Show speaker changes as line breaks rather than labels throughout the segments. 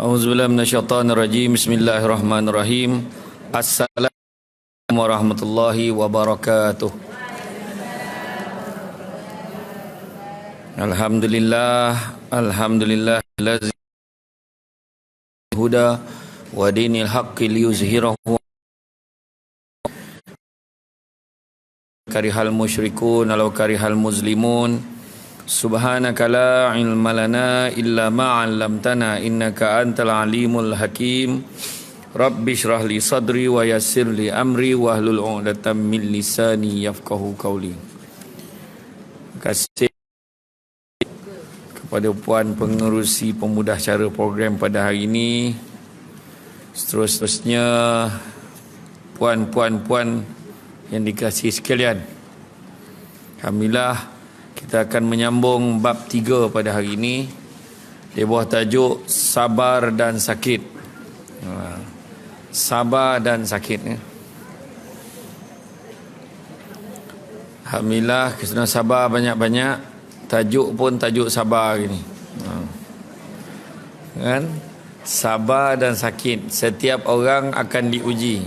A'udzubillahi minasyaitonirrajim. Bismillahirrahmanirrahim. Assalamualaikum warahmatullahi wabarakatuh. Alhamdulillah allazi huda wa dinil haqqi liyuzhirahu karihal musyrikun walau karihal muslimun. Subhanaka la ilma lana illa ma 'allamtana innaka antal alimul hakim. Rabbi shrah li sadri wa yassir li amri wahlul 'uqdatam min lisani yafqahu qawli. Terima kasih kepada puan pengerusi pemudah cara program pada hari ini. Seterusnya puan-puan yang dikasihi sekalian, alhamdulillah kita akan menyambung bab 3 pada hari ini di bawah tajuk sabar dan sakit. Sabar dan sakit. Alhamdulillah kita sabar banyak-banyak. Tajuk pun tajuk sabar gini. Kan? Sabar dan sakit. Setiap orang akan diuji.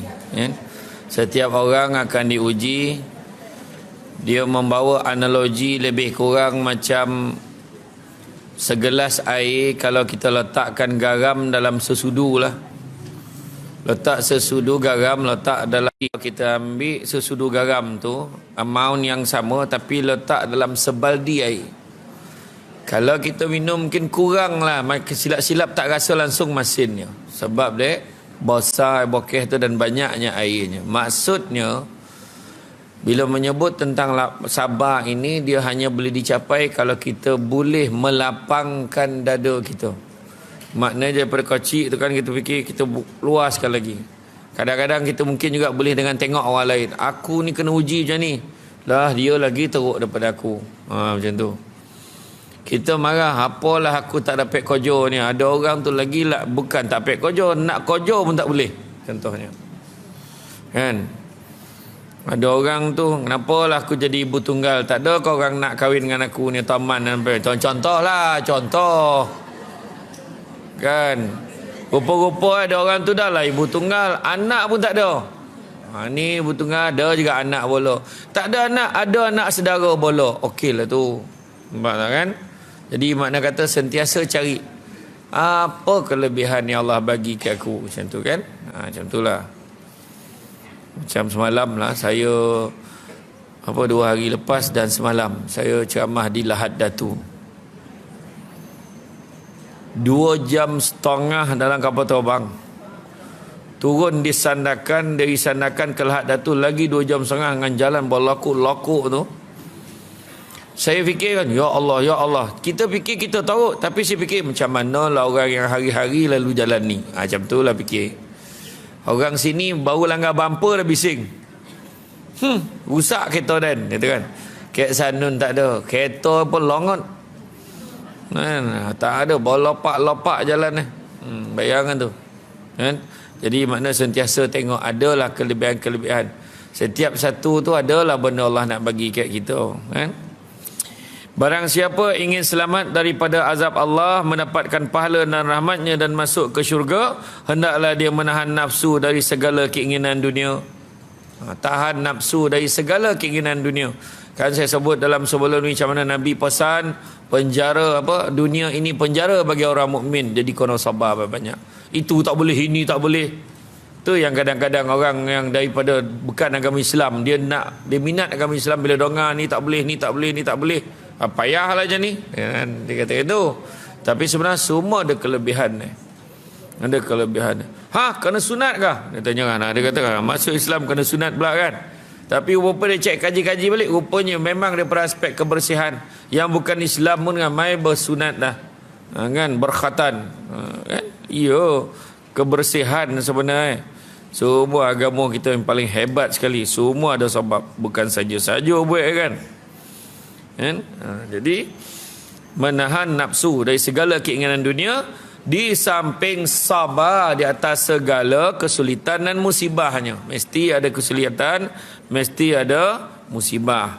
Setiap orang akan diuji. Dia membawa analogi lebih kurang macam segelas air kalau kita letakkan garam dalam sesudu lah. Letak sesudu garam, letak dalam, kita ambil sesudu garam tu amount yang sama tapi letak dalam sebaldi air. Kalau kita minum mungkin kurang lah, silap-silap tak rasa langsung masinnya. Sebab dia besar bokeh tu dan banyaknya airnya. Maksudnya bila menyebut tentang sabar ini, dia hanya boleh dicapai kalau kita boleh melapangkan dada kita. Maknanya daripada kecil tu kan kita fikir kita luaskan lagi. Kadang-kadang kita mungkin juga boleh dengan tengok orang lain. Aku ni kena uji macam ni. Lah dia lagi teruk daripada aku. Macam tu. Kita marah, apalah aku tak dapat kojo ni. Ada orang tu lagi lah, bukan tak dapat kojo, nak kojo pun tak boleh. Contohnya. Kan? Ada orang tu, kenapalah aku jadi ibu tunggal? Tak ada kau orang nak kahwin dengan aku ni, taman dan contoh lah, contoh. Kan? Rupa-rupa ada orang tu dah lah ibu tunggal, anak pun tak ada. Ni ibu tunggal, ada juga anak bolok. Tak ada anak, ada anak saudara bolok. Okey lah tu. Nampak tak kan? Jadi makna kata sentiasa cari apa kelebihan yang Allah bagi ke aku. Macam tu kan? Macam tu lah. Macam semalam lah saya 2 hari lepas dan semalam saya ceramah di Lahad Datu 2 jam setengah dalam kapal terbang, turun di Sandakan, dari Sandakan ke Lahad Datu lagi 2 jam setengah dengan jalan berlokok-lokok tu. Saya fikir kan, ya Allah, kita fikir kita tahu, tapi saya fikir macam mana lah orang yang hari-hari lalu jalan ni. Macam tu lah fikir. Orang sini baru langgar bumper dah bising. Rusak kereta dan kata kan. Kek Sanun tak ada. Kereta pun longot. Tak ada, bawa lopak-lopak jalan ni. Bayangan tu. Kan? Jadi makna sentiasa tengok adalah kelebihan-kelebihan. Setiap satu tu adalah benda Allah nak bagi kat kita. Kan? Barang siapa ingin selamat daripada azab Allah, mendapatkan pahala dan rahmatnya dan masuk ke syurga, hendaklah dia menahan nafsu dari segala keinginan dunia. Tahan nafsu dari segala keinginan dunia. Kan saya sebut dalam sebelum ni macam mana Nabi pesan penjara dunia ini penjara bagi orang mukmin. Jadi kena sabar banyak. Itu tak boleh, ini tak boleh. Tu yang kadang-kadang orang yang daripada bukan agama Islam, dia minat agama Islam bila dengar ni tak boleh, ni tak boleh, ni tak boleh. Payahlah macam ni. Dia kata itu. Tapi sebenarnya semua ada kelebihan. Ada kelebihan. Kena sunat kah? Dia tanya kan. Dia kata masuk Islam kena sunat pula kan. Tapi rupa dia cek kaji-kaji balik, rupanya memang daripada aspek kebersihan. Yang bukan Islam pun ramai bersunat dah. Kan? Berkhatan. Kan? Ya. Kebersihan sebenarnya. Semua agama kita yang paling hebat sekali. Semua ada sebab. Bukan saja-saja buat kan. Jadi menahan nafsu dari segala keinginan dunia, di samping sabar di atas segala kesulitan dan musibahnya. Mesti ada kesulitan, mesti ada musibah.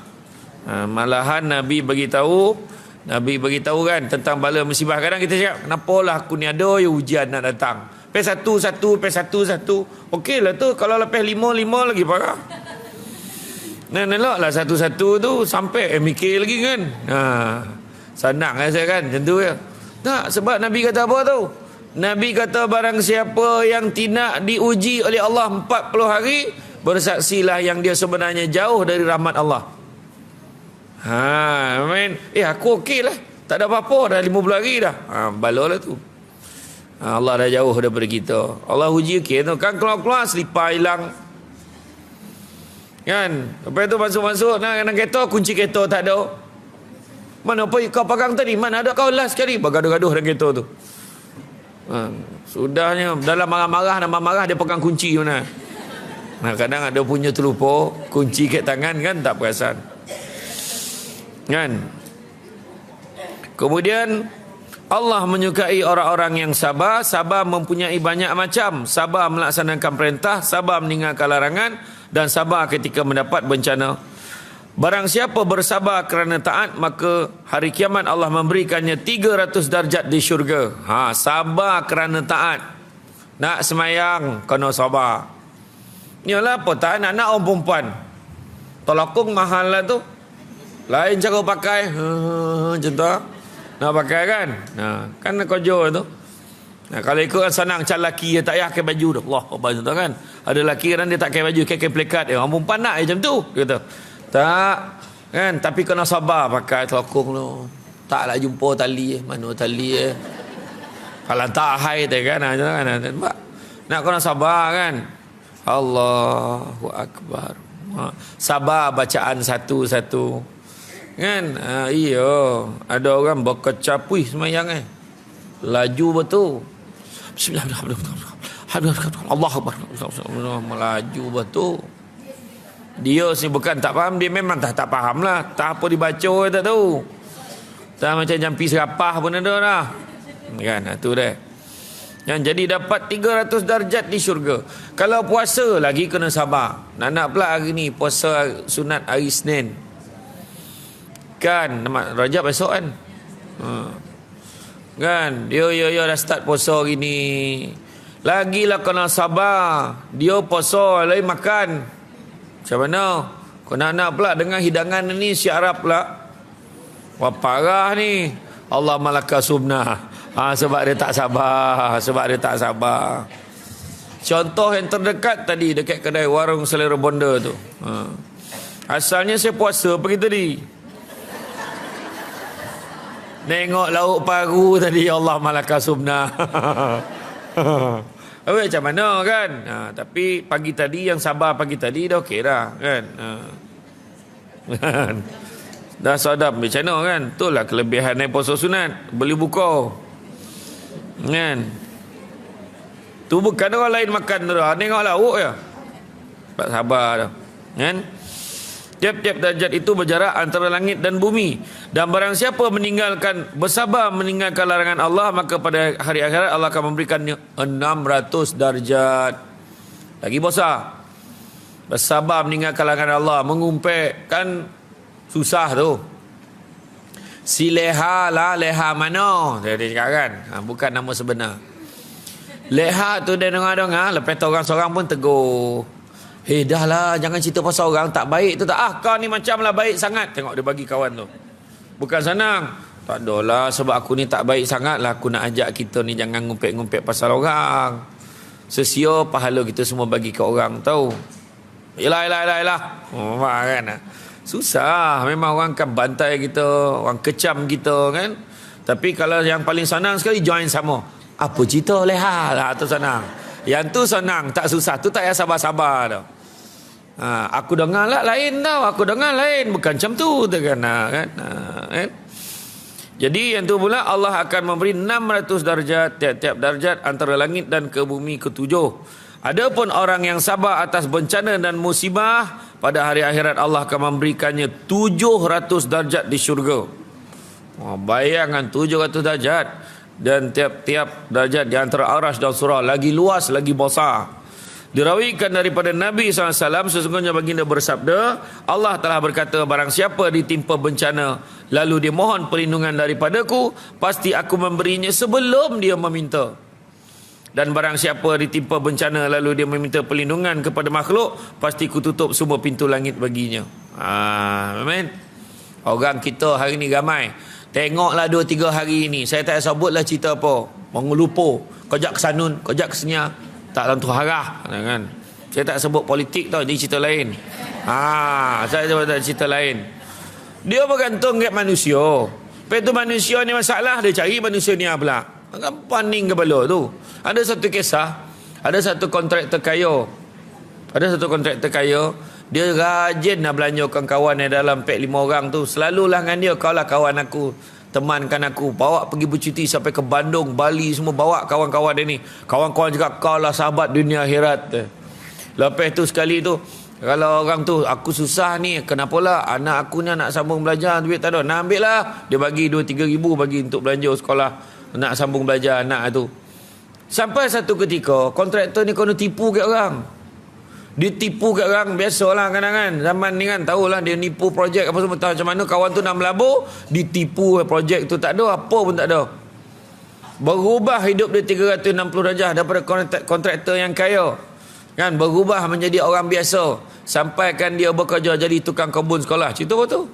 Malahan Nabi bagi tahu Nabi beritahu kan tentang bala musibah. Kadang kita cakap, kenapa lah aku ni ada ya ujian nak datang. Pes satu. Okey lah tu. Kalau lepas lima lagi parah. Nah, eloklah satu-satu tu sampai mikir lagi kan. Senang rasa kan macam tu ya. Tak, sebab Nabi kata apa tu? Nabi kata barang siapa yang tidak diuji oleh Allah 40 hari, bersaksilah yang dia sebenarnya jauh dari rahmat Allah. Aku okey lah. Tak ada apa-apa dah 50 hari dah. Balolah tu. Allah dah jauh daripada kita. Allah uji okey tu. Kan keluar-keluar selipar hilang. Kan? Lepas tu masuk-masuk nak kereta, kunci kereta tak ada. Mana apa kau pegang tadi? Mana ada kau last sekali? Bergaduh-gaduh dalam kereta tu. Sudahnya dalam marah dia pegang kunci mana. Kadang ada punya terlupa kunci kat tangan kan tak perasan. Kan? Kemudian Allah menyukai orang-orang yang sabar. Sabar mempunyai banyak macam. Sabar melaksanakan perintah, sabar meninggalkan larangan, dan sabar ketika mendapat bencana. Barang siapa bersabar kerana taat, maka hari kiamat Allah memberikannya 300 darjat di syurga. Sabar kerana taat. Nak semayang kena sabar. Yalah apa tak anak orang perempuan. Tolakung mahal lah tu. Lain cara pakai. Macam tu. Nak pakai kan? Kan kojo tu. Kalau ikut kan senang. Macam lelaki dia tak payah pakai baju dah. Allah apa tu kan? Ada lelaki kan dia tak pakai baju, pakai plekat. Orang perempuan nak macam tu. Dia kata, tak. Kan? Tapi kena sabar pakai telakung tu. Taklah jumpa tali. Mana tali Kalau tak hai tu kan? Nak kena sabar kan? Allahu Akbar. Sabar bacaan satu-satu. Kan? Iya. Ada orang berkecapui semayang laju betul. Bismillahirrahmanirrahim. Allah Akbar. Melaju betul. Dia sih bukan tak faham, dia memang tak faham lah. Tak apa dibaca tak tahu. Tak macam jampi serapah pun ada dah. Kan? Tu dah. Yang jadi dapat 300 darjat di syurga. Kalau puasa lagi kena sabar. Nak pula hari ni puasa sunat hari Isnin. Kan Rajab esok kan. Kan dia dah start puasa hari ni. Lagilah kena sabar. Dia puasa lain makan. Macam mana? Kau nak pula dengan hidangan ni si Arab pula. Wah parah ni. Allah malaka subnah. Sebab dia tak sabar. Contoh yang terdekat tadi dekat kedai warung selera bonda tu. Asalnya saya puasa pagi tadi. Nengok lauk paru tadi, Allah malaka subnah. Macam mana kan? Tapi pagi tadi yang sabar pagi tadi dah okey dah kan. Dah sadap macam mana kan? Itulah kelebihan naik puasa sunat. Boleh buka. Kan? Tu bukan orang lain makan tu dah. Tengok lauk je. Tak sabar dah. Kan? Tiap-tiap darjat itu berjarak antara langit dan bumi. Dan barang siapa bersabar meninggalkan larangan Allah, maka pada hari akhirat Allah akan memberikannya 600 darjat. Lagi besar. Bersabar meninggalkan larangan Allah, mengumpet kan susah tu. Si Leha lah, Leha mana? Dia cakap kan, bukan nama sebenar. Leha tu dia dengar-dengar, lepas tu orang seorang pun tegur. Dah lah, jangan cerita pasal orang tak baik tu tak. Kau ni macam lah baik sangat. Tengok dia bagi kawan tu. Bukan senang. Tak adalah, sebab aku ni tak baik sangat lah. Aku nak ajak kita ni jangan ngumpet-ngumpet pasal orang. Sesia pahala kita semua bagi ke orang tahu. Yelah. Kan? Susah. Memang orang kan bantai kita, orang kecam kita kan. Tapi kalau yang paling senang sekali, join sama. Apa cerita Leha lah, tu senang. Yang tu senang, tak susah. Tu tak payah sabar-sabar tau. Aku dengar lah lain tau. Aku dengar lain. Bukan macam tu kan. Jadi yang tu pula Allah akan memberi 600 darjat. Tiap-tiap darjat antara langit dan ke bumi ketujuh. Adapun orang yang sabar atas bencana dan musibah, pada hari akhirat Allah akan memberikannya 700 darjat di syurga. Bayangkan 700 darjat. Dan tiap-tiap darjat di antara arash dan surah lagi luas, lagi besar. Dirawikan daripada Nabi SAW, sesungguhnya baginda bersabda, Allah telah berkata, barang siapa ditimpa bencana lalu dia mohon perlindungan daripadaku, pasti aku memberinya sebelum dia meminta. Dan barang siapa ditimpa bencana lalu dia meminta perlindungan kepada makhluk, pasti ku tutup semua pintu langit baginya. Amin. Orang kita hari ni ramai. Tengoklah 2-3 hari ini, saya tak sebutlah cerita apa, mengelupo, kejak kesanun, kejak kesenyap, tak tentu harah, kan? Saya tak sebut politik tau, ini cerita lain. Saya sebut cerita lain. Dia bergantung kat manusia. Lepas tu manusia ni masalah, dia cari manusia ni pula. Kan paning kepala tu. Ada satu kisah, ada satu kontraktor kaya. Dia rajin nak belanjakan kawan yang dalam pek 5 orang tu. Selalulah dengan dia, kau lah kawan aku, temankan aku, bawa pergi bercuti sampai ke Bandung, Bali, semua bawa kawan-kawan dia ni. Kawan-kawan juga, kau lah sahabat dunia akhirat. Lepas tu sekali tu, kalau orang tu, aku susah ni, kenapalah anak aku ni nak sambung belajar, duit tak ada, nak ambil lah. Dia bagi 2-3 ribu bagi untuk belanja sekolah, nak sambung belajar anak tu. Sampai satu ketika, kontraktor ni kena tipu kat orang. Dia tipu kat orang, biasalah kadang-kadang zaman ni kan, tahulah dia nipu projek apa semua, tahu macam mana kawan tu nak melabur, ditipu projek tu tak ada, apa pun tak ada. Berubah hidup dia 360 darjah daripada kontraktor yang kaya, kan, berubah menjadi orang biasa, sampaikan dia bekerja jadi tukang kebun sekolah. Cerita apa tu?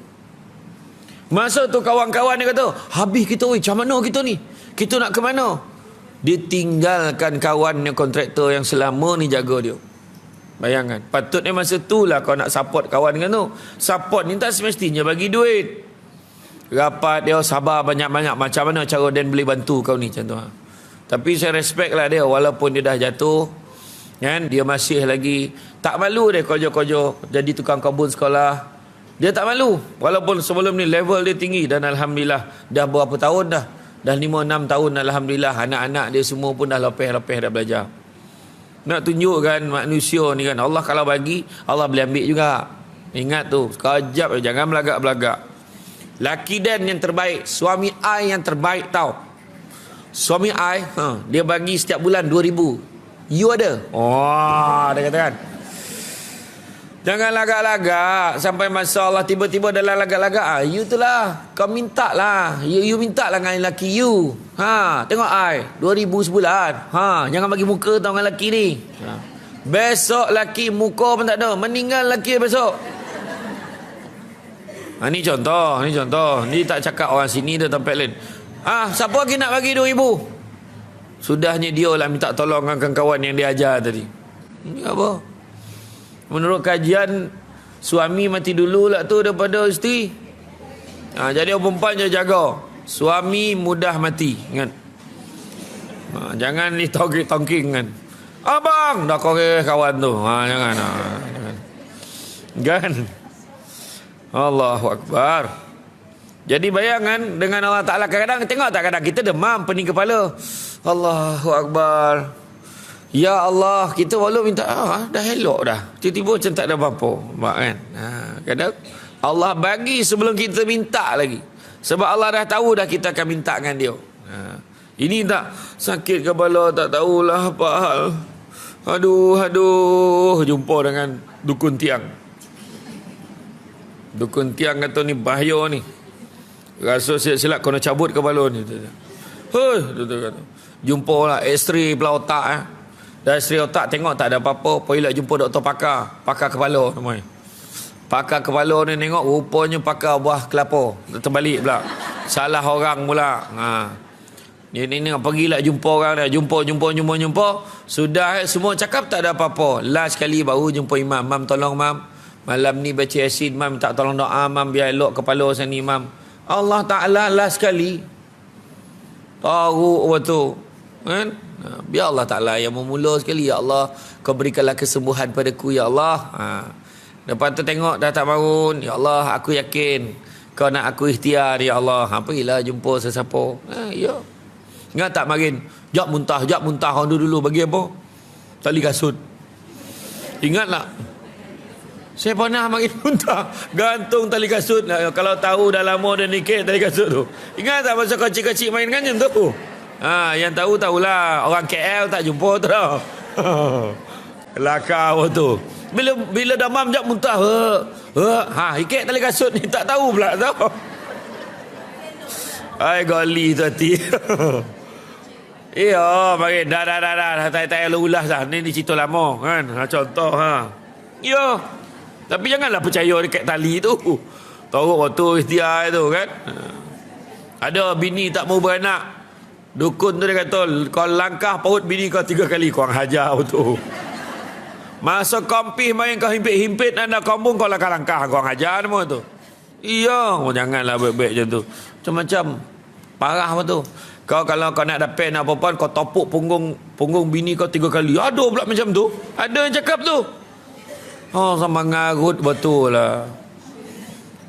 Masa tu kawan-kawan dia kata, habis kita, macam mana kita ni? Kita nak ke mana? Dia tinggalkan kawan yang kontraktor yang selama ni jaga dia. Bayangkan, patutnya masa tu lah kau nak support kawan dengan tu. Support ni tak semestinya bagi duit. Rapat dia, sabar banyak-banyak, macam mana cara dia boleh bantu kau ni, macam tu. Tapi saya respect lah dia, walaupun dia dah jatuh, kan, dia masih lagi tak malu dia kojo-kojo jadi tukang kebun sekolah. Dia tak malu, walaupun sebelum ni level dia tinggi. Dan Alhamdulillah, dah berapa tahun dah 5-6 tahun, Alhamdulillah, anak-anak dia semua pun dah lepeh-lepeh dah belajar. Nak tunjukkan manusia ni kan, Allah kalau bagi, Allah boleh ambil juga. Ingat tu, sekejap, jangan belagak-belagak. Laki Dan yang terbaik, suami I yang terbaik tau. Suami I, dia bagi setiap bulan 2,000. You ada? Dia kata kan, jangan lagak-lagak sampai masa Allah tiba-tiba dalam lagak-lagak. You tu lah, kau minta lah, you minta lah dengan lelaki you. Tengok I 2,000 sebulan. Jangan bagi muka tau dengan lelaki ni. Besok lelaki muka pun tak ada, meninggal lelaki besok. Ni contoh. Ni tak cakap orang sini, dia tempat lain. Siapa lagi nak bagi 2,000? Sudahnya dia lah minta tolong dengan kawan yang dia ajar tadi. Ini apa? Menurut kajian, suami mati dulu lah tu daripada isteri. Jadi orang perempuan je jaga. Suami mudah mati, kan? Jangan ditongking kan. Abang dah korek kawan tu. Jangan. Kan? Allahu Akbar. Jadi bayangan dengan Allah Ta'ala, kadang-kadang tengok tak, kadang kita demam, pening kepala. Allahu Akbar. Ya Allah, kita walau minta, dah elok dah, tiba-tiba macam tak ada apa-apa, kan? Kadang Allah bagi sebelum kita minta lagi, sebab Allah dah tahu dah kita akan minta dengan dia. Ini tak sakit kepala, tak tahulah apa hal. Aduh, jumpa dengan dukun tiang. Dukun tiang kata ni bahaya ni, rasa silap kena cabut kepala ni. Jumpa lah X-ray pula otak. Dah X-ray otak, tengok tak ada apa-apa, pergilah jumpa doktor pakar kepala namanya. Pakar kepala ni tengok, rupanya pakar buah kelapa. Terbalik pula, salah orang pula. Ni pergilah jumpa orang dah, jumpa. Sudah semua cakap tak ada apa-apa. Last kali baru jumpa imam. Mam, tolong mam, malam ni baca Yasin mam, tak tolong doa mam, biar elok kepala saya ni mam. Allah Ta'ala last kali tahu waktu, kan? Biar Allah Ta'ala yang memula sekali. Ya Allah, kau berikanlah kesembuhan padaku, ya Allah. Lepas tu tengok dah tak bangun. Ya Allah, aku yakin kau nak aku ikhtiar, ya Allah. Pergilah jumpa sesiapa. Ya. Ingat tak marin, jap muntah. Orang dulu bagi apa? Tali kasut. Ingat tak? Saya pernah makin muntah, gantung tali kasut. Kalau tahu dah lama dah nikah tali kasut tu. Ingat tak masa kecil-kecil main kan macam tu? Yang tahulah. Orang KL tak jumpa tu dah. Kelakar tu. Bila damam jap muntah. Ikat tali kasut ni tak tahu pula tau. Ai goli tu hati. Ya, bagi dah. Tak payah ulas dah. Ni cerita lama kan. Contoh Ya. Tapi janganlah percaya dekat tali tu. Tahu waktu ikhtiar tu kan. Ada bini tak mau beranak. Dukun tu dia kata, kau langkah paut bini kau 3 kali, kau hajar tu. Masa kompih main kau himpit-himpit anda kampung, kau langkah-langkah kau hajar semua tu. Iya, janganlah baik-baik macam tu. Macam-macam parah tu. Kau kalau kau nak dapat nak apa-apa, kau topuk punggung bini kau 3 kali. Ada pula macam tu. Ada yang cakap tu. Sama ngarut betul lah.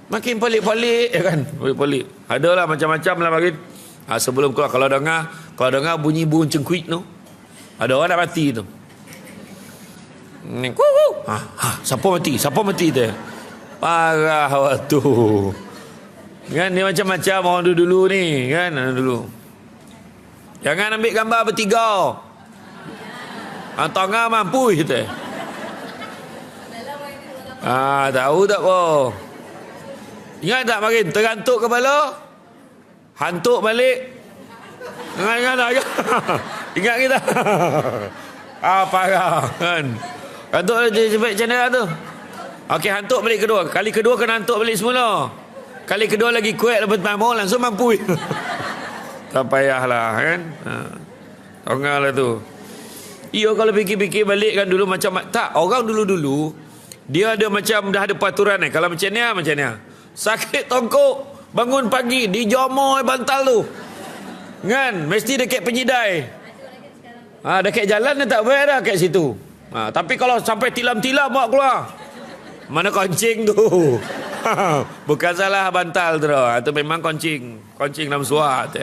Makin pelik-pelik ya kan. Pelik-pelik. Adalah macam-macam lah makin. Sebelum keluar kalau dengar bunyi burung cengkuit tu, ada orang nak mati tu. Siapa mati tu? Parah waktu. Kan ni macam-macam orang dulu ni kan dulu. Jangan ambil gambar bertiga. Tengah mampu kita. Tahu tak kau? Ingat tak makin terantuk kepala? Hantuk balik. Ingat tak? Ingat kita. Parah kan. Hantuk sampai macam mana tu? Okey, hantuk balik kedua. Kali kedua kena hantuk balik semula. Kali kedua lagi kuat lepas pertama langsung mampu. Tak payahlah kan. Tengahlah tu. Iyo kalau fikir-fikir balik kan dulu macam tak orang dulu-dulu dia ada macam dah ada peraturan ni. Kalau macam ni sakit tongkok bangun pagi dijomoi bantal tu. Kan mesti dekat penyidai. Dekat jalan dia tak boleh dah kat situ. Tapi kalau sampai tilam-tilam bawa keluar. Mana koncing tu? Bukan salah bantal tu. Itu memang koncing dalam suat.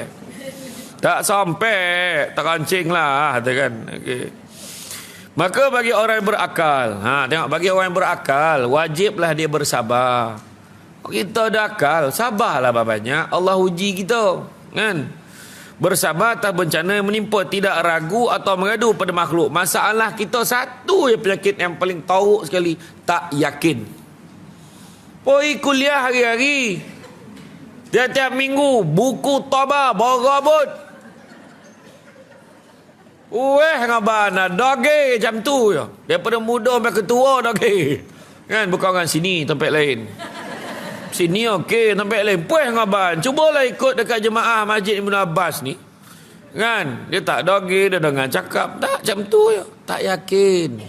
Tak sampai terkancing lah kan. Okay. Maka bagi orang yang berakal, tengok bagi orang yang berakal wajiblah dia bersabar. Kita ada akal, sabarlah banyak. Allah uji kita, kan? Bersabar atas bencana yang menimpa, tidak ragu atau mengadu pada makhluk. Masalah kita satu je penyakit yang paling teruk sekali, tak yakin. Pergi kuliah hari-hari, tiap-tiap minggu buku taubat berabot. Ngabana doge jam tu je. Daripada muda sampai ketua doge. Kan bukan orang sini tempat lain. Sini okey tempat lain. Ngaban. Cubalah ikut dekat jemaah Masjid Ibn Abbas ni. Kan? Dia tak doge, dia dengar cakap tak jam tu je. Tak yakin.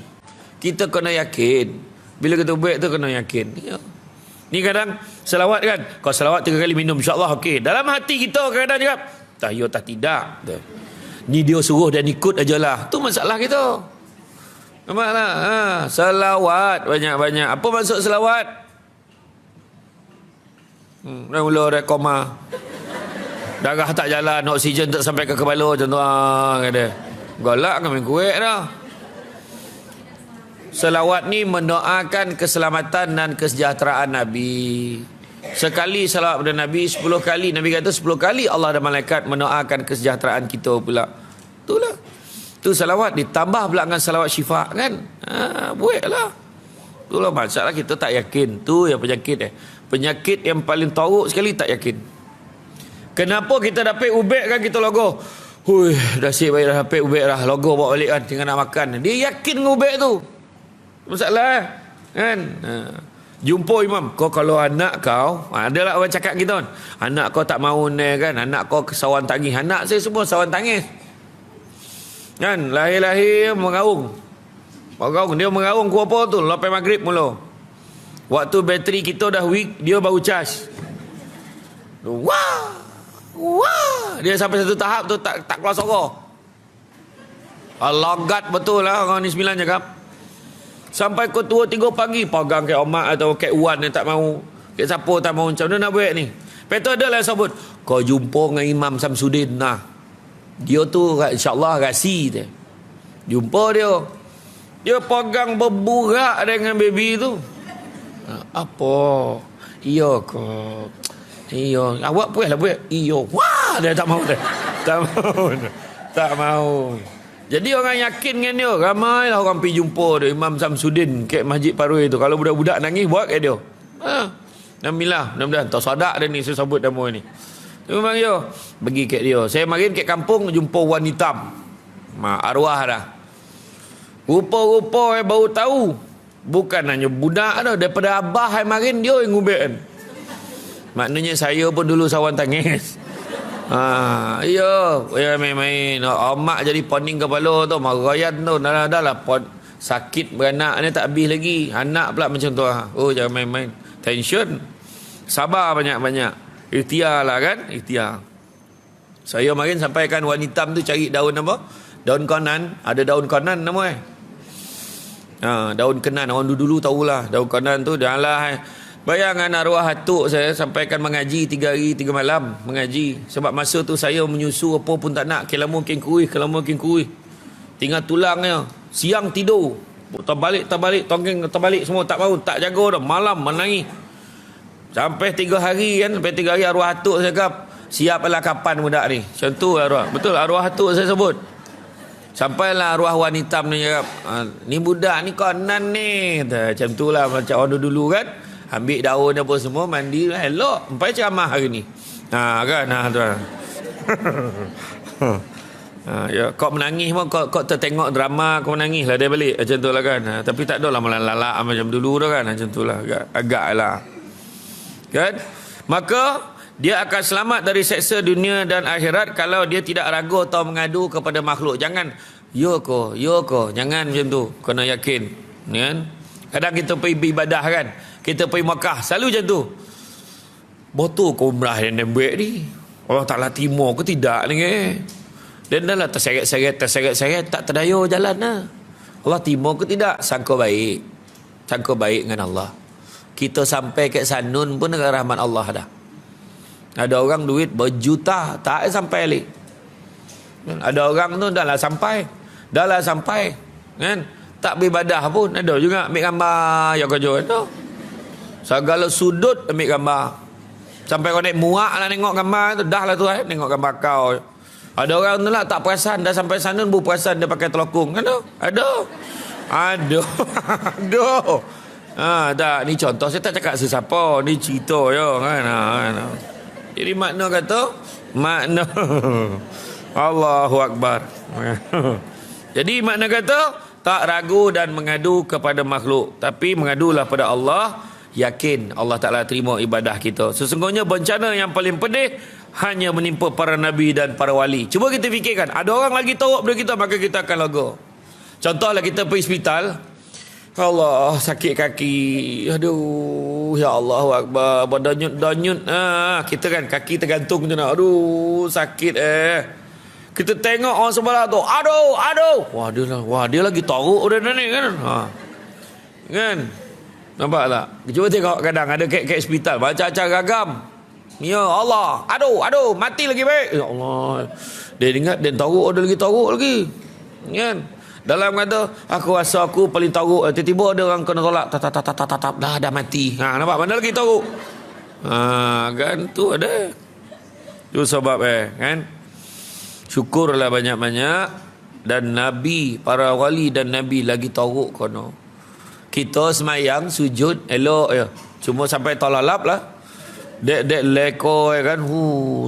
Kita kena yakin. Bila kita buat tu kena yakin. Ya. Ni kadang selawat kan. Kau selawat 3 kali minum insya-Allah okey. Dalam hati kita kadang cakap tak tidak. Ni dia suruh dan ikut ajalah. Tu masalah kita. Nampaklah. Selawat banyak-banyak. Apa maksud selawat? Dah mula ada koma. Darah tak jalan, oksigen tak sampai ke kepala macam tu. Kata. Golak kan main kuek dah. Selawat ni mendoakan keselamatan dan kesejahteraan Nabi. Sekali salawat pada Nabi 10 kali. Nabi kata 10 kali Allah dan malaikat mendoakan kesejahteraan kita pula. Itulah. Tu salawat ditambah pula dengan salawat syifa kan. Buatlah. Itulah masalah kita tak yakin. Tu yang penyakit Penyakit yang paling teruk sekali tak yakin. Kenapa kita dapat ubek kan kita logo. Hui, dah siap baik dah dapat ubek dah. Logo bawa balik kan tinggal nak makan. Dia yakin dengan ubek tu. Masalah kan. Jumpa imam, kau kalau anak kau, adalah orang cakap gitu kan, anak kau tak mau ni kan, anak kau sawan tangis, anak saya semua sawan tangis kan, lahir-lahir mengaung, dia mengaung ku apa tu, lepas maghrib mula, waktu bateri kita dah weak, dia baru charge, wah, dia sampai satu tahap tu tak keluar suara, logat betul lah orang ni 9 cakap. Sampai ke 2-3 pagi pegang ke omak atau ke uan yang tak mau, ke siapa tak mau, macam mana nak buat ni. Lepas tu ada lah sebut kau jumpa dengan Imam Samsudin, dia tu insyaAllah rasi dia. Jumpa dia pegang berburak dengan baby tu. Apa? Iya ke? Iya. Awak puas lah buat. Iya. Wah, dia tak mau. Tak mau. Jadi orang yakin dengan dia. Ramailah orang pergi jumpa dia, Imam Samsudin kat Masjid Parway tu. Kalau budak-budak nangis, buat kat dia. Alhamdulillah, mudah-mudahan tak sadak dia ni, saya sebut nama ni. Memang dia pergi kat dia. Saya marin kat kampung jumpa wanita arwah dah. Rupa-rupa baru tahu. Bukan hanya budak dah, daripada abah yang marin dia yang ngubek kan. Maknanya saya pun dulu sawan tangis. Ya main-main. Mak jadi poning kepala tu, marayan tu. Dah lah sakit beranak ni tak habis lagi. Anak pula macam tu. Oh, jangan main-main. Tension. Sabar banyak-banyak. Ikhtiar lah kan. Ikhtiar. Saya marin sampaikan wanita tu cari daun apa? Daun konan. Ada daun konan nama daun kenan. Orang dulu tahulah. Daun konan tu dah lah. Bayangkan arwah atuk saya sampaikan mengaji 3 hari 3 malam mengaji. Sebab masa tu saya menyusu apa pun tak nak. Kelama makin kuih. Tinggal tulangnya. Siang tidur. Terbalik, tongking terbalik semua tak bangun, tak jaga dah. Malam menangis. Sampai 3 hari kan. Sampai 3 hari arwah atuk saya cakap, siaplah kapan budak ni. Macam tu arwah. Betul arwah atuk saya sebut. Sampailah arwah wanita ni cakap, ni budak ni konan ni. Macam tu lah macam orang dulu kan. Ambil daun apa semua, mandi, elok. Sampai ceramah hari ni. Kan. Ya, kau menangis pun kau tertengok drama, kau menangis lah dia balik. Macam tu lah kan. Tapi tak ada lah melalak macam dulu dah kan. Macam tu lah. Agak lah. Kan? Maka dia akan selamat dari seksa dunia dan akhirat kalau dia tidak ragu atau mengadu kepada makhluk. Jangan yo ko. Jangan macam tu. Kena yakin. Kan? Kadang kita pergi beribadah kan. Kita pergi Makkah, selalu macam tu. Betul ke umrah yang nembek ni? Allah Ta'ala timur ke tidak ni? Dan dah lah terseret-seret, tak terdaya jalan lah. Allah timur ke tidak? Sangka baik dengan Allah. Kita sampai ke Sanun pun dengan rahmat Allah dah. Ada orang duit berjuta, tak sampai lagi. Ada orang tu dah lah sampai. Kan? Tak beribadah pun, ada juga ambil gambar yang kerja tu. Segala sudut ambil gambar. Sampai kau naik muak lah tengok gambar tu. Dah lah tu tengok gambar kau. Ada orang tu lah tak perasan. Dah sampai sana baru perasan dia pakai telokong. Ada. Tak. Ni contoh. Saya tak cakap sesiapa. Ni cerita je kan. Jadi makna kata. Allahu Akbar. Jadi makna kata. Tak ragu dan mengadu kepada makhluk. Tapi mengadulah pada Allah. Yakin Allah Ta'ala terima ibadah kita. Sesungguhnya bencana yang paling pedih hanya menimpa para nabi dan para wali. Cuba kita fikirkan, ada orang lagi teruk daripada kita, maka kita akan lega. Contohlah kita pergi hospital, Allah sakit kaki, aduh ya Allah Akbar, berdanyut-danyut. Kita kan kaki tergantung macam mana, aduh sakit Kita tengok orang sebelah tu, aduh. Wah dia lagi teruk daripada ni kan. Kan? Nampak tak? Cuba tengok kadang ada kat hospital baca-baca ragam. Ya Allah, aduh, mati lagi baik. Ya Allah. Dia ingat dia teruk, ada lagi teruk lagi. Kan? Dalam kata, aku rasa aku paling teruk. Tiba-tiba ada orang kena tolak. Dah mati. Nampak mana lagi teruk? Kan tu ada. Itu sebab kan. Syukurlah banyak-banyak dan nabi, para wali dan nabi lagi teruk kono. Kita semayang sujud elok je. Cuma sampai tolalap lah. Dek leko kan.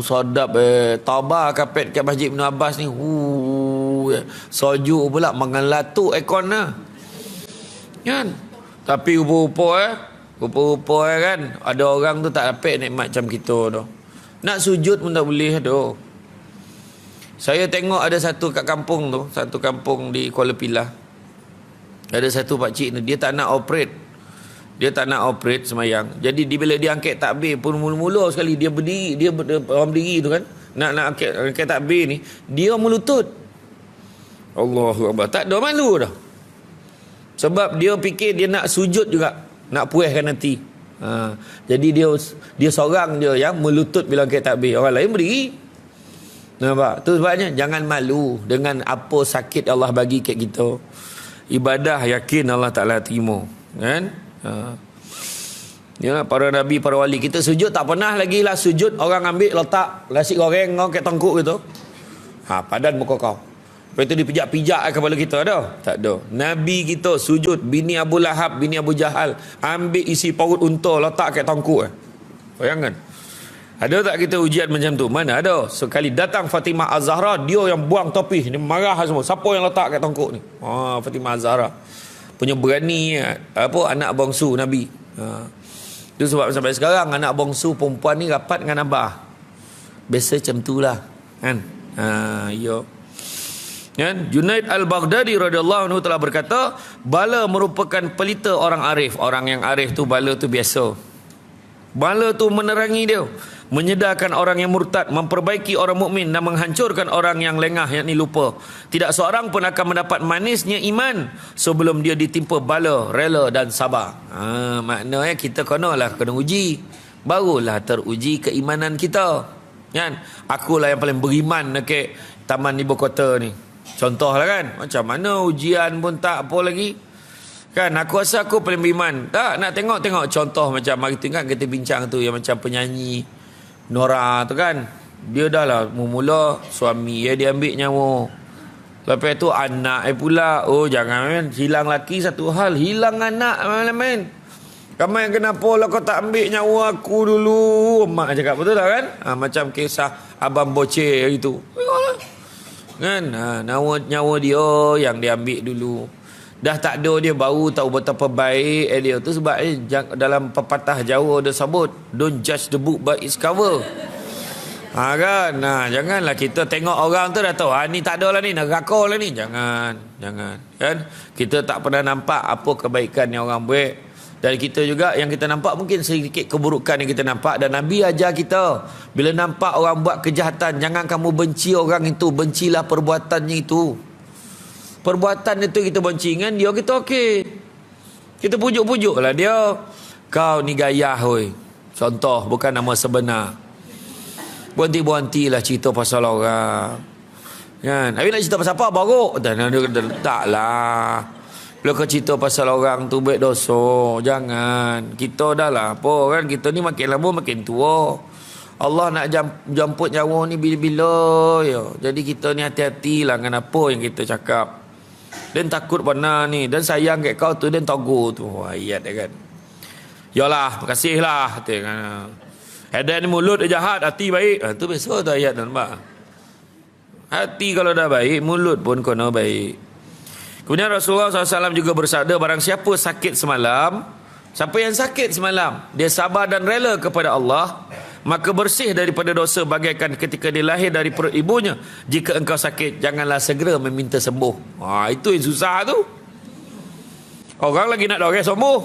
Sedap tabah kapet kat Masjid Ibn Abbas ni. Sojuk pula mengelatuk aircon lah. Kan? Tapi rupa-rupa kan. Ada orang tu tak dapat nikmat macam kita tu. Nak sujud pun tak boleh tu. Saya tengok ada satu kat kampung tu. Satu kampung di Kuala Pilah. Ada satu pakcik tu, dia tak nak operate semayang. Jadi bila dia angkat takbir pun mula-mula sekali dia berdiri, orang berdiri tu kan, nak angkat takbir ni, dia melutut. Allahu Akbar, tak ada malu dah. Sebab dia fikir dia nak sujud juga, nak puaskan nanti. Jadi dia seorang dia yang melutut bila angkat takbir, orang lain berdiri. Nampak? Tu sebabnya jangan malu dengan apa sakit Allah bagi kat kita. Ibadah yakin Allah Ta'ala terima. Kan? Ya, para nabi, para wali. Kita sujud tak pernah lagi lah sujud orang ambil letak nasi goreng kau kat tongkuk gitu. Padan muka kau. Lepas tu dipijak-pijak kepala kita ada? Tak ada. Nabi kita sujud, bini Abu Lahab, bini Abu Jahal, ambil isi paut unta letak kat tongkuk. Bayangkan. Ada tak kita ujian macam tu? Mana ada? Sekali datang Fatimah Az-Zahra, dia yang buang topi, dia marah semua. Siapa yang letak kat tongkuk ni? Fatimah Az-Zahra. Punya berani anak bongsu Nabi. Itu sebab sampai sekarang anak bongsu perempuan ni rapat dengan abah. Biasa macam tu lah. Kan? Ya. Kan? Junaid Al-Baghdadi radhiyallahu anhu telah berkata, bala merupakan pelita orang arif. Orang yang arif tu, bala tu biasa. Bala tu menerangi dia, menyedarkan orang yang murtad, memperbaiki orang mukmin dan menghancurkan orang yang lengah, yakni lupa. Tidak seorang pun akan mendapat manisnya iman sebelum dia ditimpa bala, rela dan sabar. Maknanya kita kena uji, barulah teruji keimanan kita. Kan? Akulah yang paling beriman dekat Taman Ibu Kota ni. Contohlah kan, macam mana ujian pun tak apa lagi. Kan, aku rasa aku paling beriman. Tak, nak tengok contoh macam mari tengok kita bincang tu, yang macam penyanyi Nora tu kan. Dia dah lah mula suami dia ambil nyawa. Lepas tu anak pula. Oh jangan men, hilang laki satu hal, hilang anak men. Ramai kenapa lah kau tak ambil nyawa aku dulu? Mak cakap betul tak kan? Macam kisah Abang Boceh itu. Kan? Nyawa dia yang dia ambil dulu. Dah tak ada, dia baru tahu betapa baik dia tu. Sebab dalam pepatah Jawa dia sebut, don't judge the book by its cover. Kan? Janganlah kita tengok orang tu dah tahu ni tak ada lah ni, neraka lah ni. Jangan kan? Kita tak pernah nampak apa kebaikan yang orang buat. Dan kita juga yang kita nampak mungkin sedikit keburukan yang kita nampak. Dan Nabi ajar kita, bila nampak orang buat kejahatan, jangan kamu benci orang itu, bencilah perbuatannya itu. Perbuatan itu kita benci dengan dia, kita okey, kita pujuk-pujuk lah dia. Kau ni gayah hoi. Contoh, bukan nama sebenar. Berhenti-berhentilah cerita pasal orang. Kan? Habis nak cerita pasal apa? Baru taklah. Bila kau cerita pasal orang tu baik dosa, jangan. Kita dah lah apa kan, kita ni makin lama makin tua. Allah nak jemput nyawa ni bila-bila ya. Jadi kita ni hati-hatilah dengan apa yang kita cakap. Dan takut benar ni, dan sayang kat kau tu, dan togo tu. Ayat dia kan. Yalah, makasihlah. Ada ni mulut dia jahat, hati baik. Tu biasa tu ayat nampak. Hati kalau dah baik, mulut pun kena baik. Kemudian Rasulullah SAW juga bersabda, barang siapa sakit semalam, siapa yang sakit semalam, dia sabar dan rela kepada Allah, maka bersih daripada dosa bagaikan ketika dia lahir dari perut ibunya. Jika engkau sakit, janganlah segera meminta sembuh. Itu yang susah tu. Orang lagi nak orang sembuh,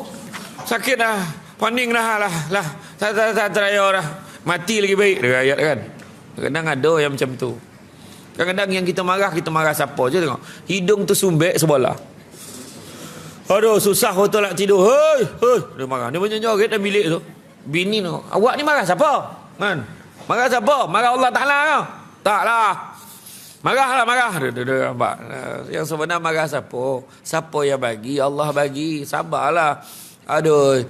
sakit dah, paning dah lah, tak teraya dah, mati lagi baik, dia ayat kan. Kadang ada yang macam tu. Kadang-kadang yang kita marah siapa je tengok. Hidung tu sumbek sebelah. Aduh, susah betul nak tidur. Hei. Dia marah. Dia menjerit dalam bilik tu. Bini tu, awak ni marah siapa? Kan? Marah siapa? Marah Allah Ta'ala ke? Taklah. Marah. Dia nampak. Yang sebenar marah siapa? Siapa yang bagi? Allah bagi. Sabarlah. Aduh.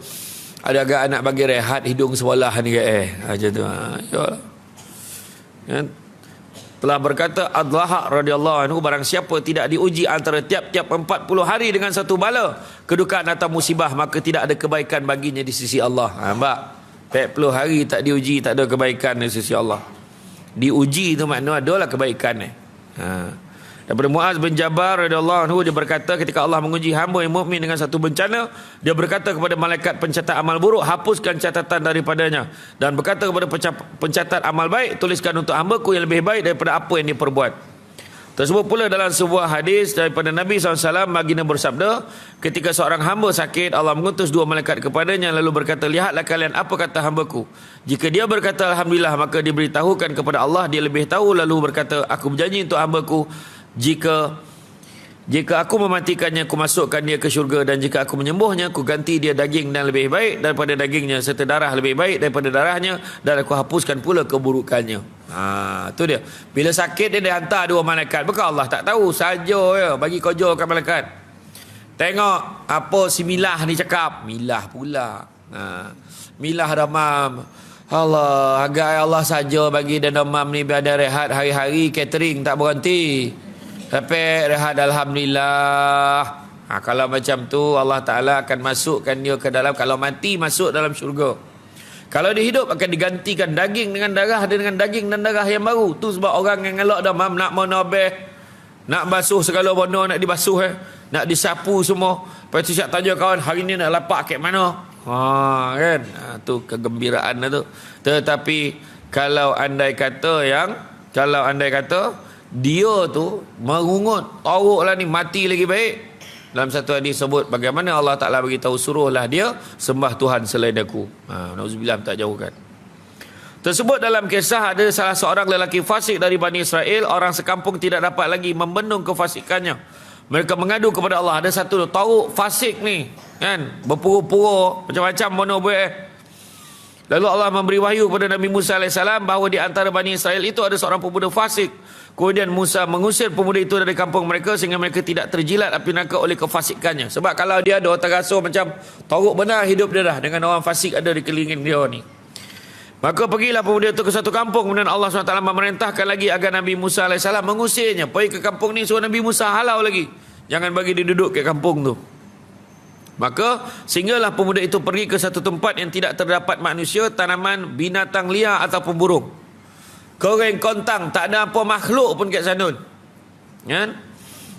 Ada agak anak bagi rehat hidung sebelah ni ke macam tu. Yalah. Kan? Telah berkata Ad-Dhahak radhiyallahu anhu, barang siapa tidak diuji antara tiap-tiap 40 hari dengan satu bala, kedukaan atau musibah, maka tidak ada kebaikan baginya di sisi Allah. Nampak? 40 hari tak diuji, tak ada kebaikan di sisi Allah. Diuji tu maknanya adalah kebaikan. Daripada Muaz bin Jabal radhiyallahu anhu, dia berkata ketika Allah menguji hamba yang mukmin dengan satu bencana, dia berkata kepada malaikat pencatat amal buruk, hapuskan catatan daripadanya, dan berkata kepada pencatat amal baik, tuliskan untuk hamba-Ku yang lebih baik daripada apa yang dia perbuat. Tersebut pula dalam sebuah hadis daripada Nabi SAW, baginda bersabda, ketika seorang hamba sakit, Allah mengutus dua malaikat kepadanya lalu berkata, lihatlah kalian apa kata hamba-Ku. Jika dia berkata Alhamdulillah, maka diberitahukan kepada Allah, dia lebih tahu, lalu berkata, aku berjanji untuk hamba-Ku, jika aku mematikannya, aku masukkan dia ke syurga, dan jika aku menyembuhnya, aku ganti dia daging dan lebih baik daripada dagingnya, serta darah lebih baik daripada darahnya, dan aku hapuskan pula keburukannya. Tu dia. Bila sakit dia dihantar dua malaikat. Bukan Allah tak tahu saja ya, bagi kerja kat malaikat. Tengok apa si Milah ni cakap. Milah pula. Milah demam. Allah, agak Allah saja bagi dia demam ni biar dia rehat hari-hari, catering tak berhenti. Sampai rehat alhamdulillah. Kalau macam tu Allah Ta'ala akan masukkan dia ke dalam, kalau mati masuk dalam syurga. Kalau dia hidup akan digantikan daging dengan darah dengan daging dan darah yang baru. Tu sebab orang yang ngelak dah nak menobeh, nak basuh segala benda, nak dibasuh nak disapu semua. Lepas tu siap tanya kawan, hari ni nak lapak kat mana? Kan? Tu kegembiraan tu. Tetapi kalau andai kata dia tu merungut, taruhlah ni mati lagi baik. Dalam satu hadis sebut bagaimana Allah Ta'ala beritahu, suruhlah dia sembah Tuhan selain aku. Nauzubillah, tak jauhkan. Tersebut dalam kisah ada salah seorang lelaki fasik dari Bani Israel. Orang sekampung tidak dapat lagi membendung kefasikannya. Mereka mengadu kepada Allah. Ada satu tauk fasik ni, kan, berpura-pura macam-macam mana buat. Lalu Allah memberi wahyu kepada Nabi Musa AS bahawa di antara Bani Israel itu ada seorang pemuda fasik. Kemudian Musa mengusir pemuda itu dari kampung mereka sehingga mereka tidak terjilat api neraka oleh kefasikannya. Sebab kalau dia ada terasa macam teruk benar hidup dia dah dengan orang fasik ada di kelilingin dia ni. Maka pergilah pemuda itu ke satu kampung. Kemudian Allah SWT memerintahkan lagi agar Nabi Musa AS mengusirnya. Pergi ke kampung ni, suruh Nabi Musa halau lagi. Jangan bagi dia duduk ke kampung tu. Maka sehinggalah pemuda itu pergi ke satu tempat yang tidak terdapat manusia, tanaman, binatang liar ataupun burung. Kering kontang, tak ada apa makhluk pun kat sana. Kan?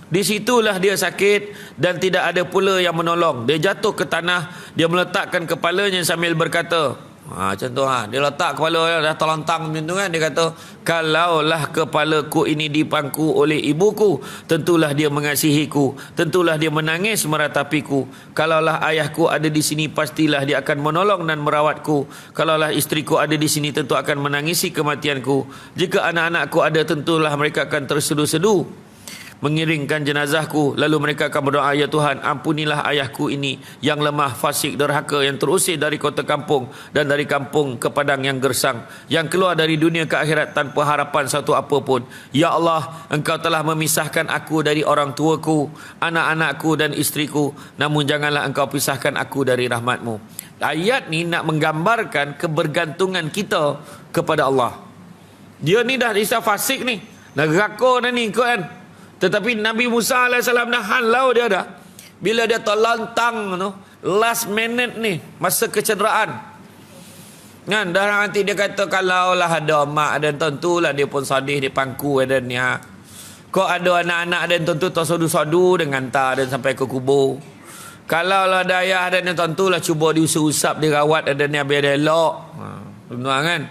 Di situlah dia sakit dan tidak ada pula yang menolong. Dia jatuh ke tanah, dia meletakkan kepalanya sambil berkata, macam tu dia letak kepala dah terlentang macam tu kan. Dia kata, kalaulah kepalaku ini dipangku oleh ibuku, tentulah dia mengasihiku, tentulah dia menangis meratapiku. Kalaulah ayahku ada di sini, pastilah dia akan menolong dan merawatku. Kalaulah istriku ada di sini, tentu akan menangisi kematianku. Jika anak-anakku ada, tentulah mereka akan tersedu-sedu mengiringkan jenazahku. Lalu mereka akan berdoa, ya Tuhan, ampunilah ayahku ini yang lemah, fasik, derhaka, yang terusir dari kota kampung dan dari kampung ke padang yang gersang, yang keluar dari dunia ke akhirat tanpa harapan satu apapun. Ya Allah, Engkau telah memisahkan aku dari orang tuaku, anak-anakku dan istriku, namun janganlah Engkau pisahkan aku dari rahmat-Mu. Ayat ni nak menggambarkan kebergantungan kita kepada Allah. Dia ni dah isah fasik ni, neraka dah ni ikut kan. Tetapi Nabi Musa AS dah halau dia dah. Bila dia terlantang tu, last minute ni, masa kecederaan. Kan, dah nanti dia kata, kalau lah ada mak dan tentulah dia pun sedih, dia pangku dan ni. Kok ada anak-anak dan tentu tersodu-sodu dengan hantar dan sampai ke kubur. Kalau lah ada ayah dan tentulah cuba diusap-usap, dirawat dan ni biar dia elok. Tuan kan?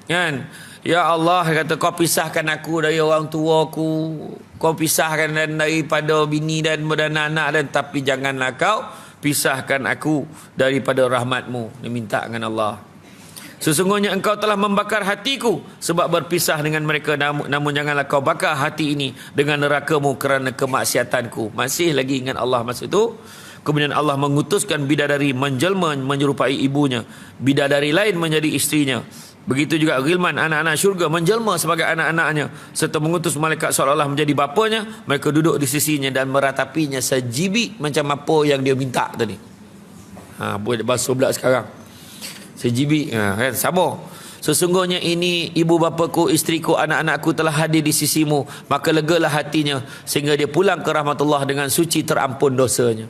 Kan? Ya Allah, kata, kau pisahkan aku dari orang tuaku, kau pisahkan daripada bini dan anak-anak, dan tapi janganlah kau pisahkan aku daripada rahmat-Mu. Dia minta dengan Allah. Sesungguhnya Engkau telah membakar hatiku sebab berpisah dengan mereka, namun janganlah kau bakar hati ini dengan neraka-Mu kerana kemaksiatanku. Masih lagi ingat Allah masa itu. Kemudian Allah mengutuskan bidadari menjelma menyerupai ibunya, bidadari lain menjadi istrinya. Begitu juga Ghilman, anak-anak syurga, menjelma sebagai anak-anaknya, serta mengutus malaikat seolah-olah menjadi bapanya. Mereka duduk di sisinya dan meratapinya sejibik macam apa yang dia minta tadi. Boleh basuh pula sekarang. Sejibik, kan? Sama. Sesungguhnya ini ibu bapaku, istriku, anak-anakku telah hadir di sisimu, maka legalah hatinya sehingga dia pulang ke rahmatullah dengan suci, terampun dosanya.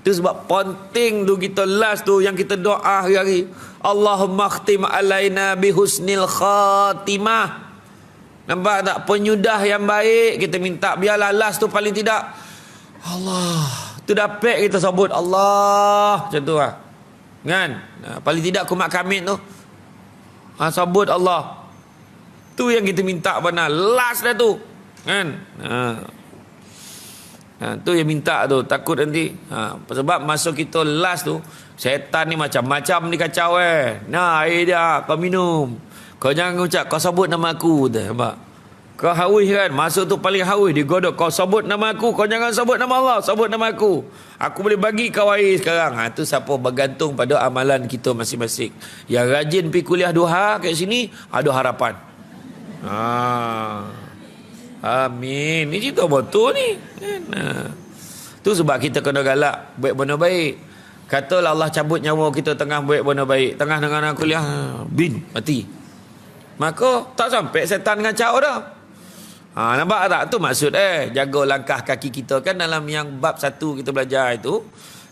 Itu sebab penting tu kita last tu yang kita doa hari-hari. Allahumma khtim alaina bihusnil khatimah. Nampak tak? Penyudah yang baik kita minta. Biarlah last tu paling tidak Allah. Tu dapat kita sebut Allah. Macam tu lah. Kan? Paling tidak kumat kamit tu. Sebut Allah. Tu yang kita minta benar. Last dah tu. Kan? Tu yang minta tu, takut nanti sebab masuk kita last tu, syaitan ni macam-macam ni kacau nah air dia kau minum, kau jangan ucap kau sebut nama aku tu, nampak kau haus kan, masuk tu paling haus digodok, kau sebut nama aku, kau jangan sebut nama Allah, sebut nama aku boleh bagi kau air sekarang. Tu siapa bergantung pada amalan kita masing-masing. Yang rajin pergi kuliah duha kat sini ada harapan. Amin. Ni cerita betul ni. Tu sebab kita kena galak buat benda baik. Katalah Allah cabut nyawa kita tengah buat benda baik, tengah dengan kuliah, bin mati. Maka tak sampai setan ngacau dah. Nampak tak? Tu maksud jaga langkah kaki kita. Kan dalam yang bab 1 kita belajar itu,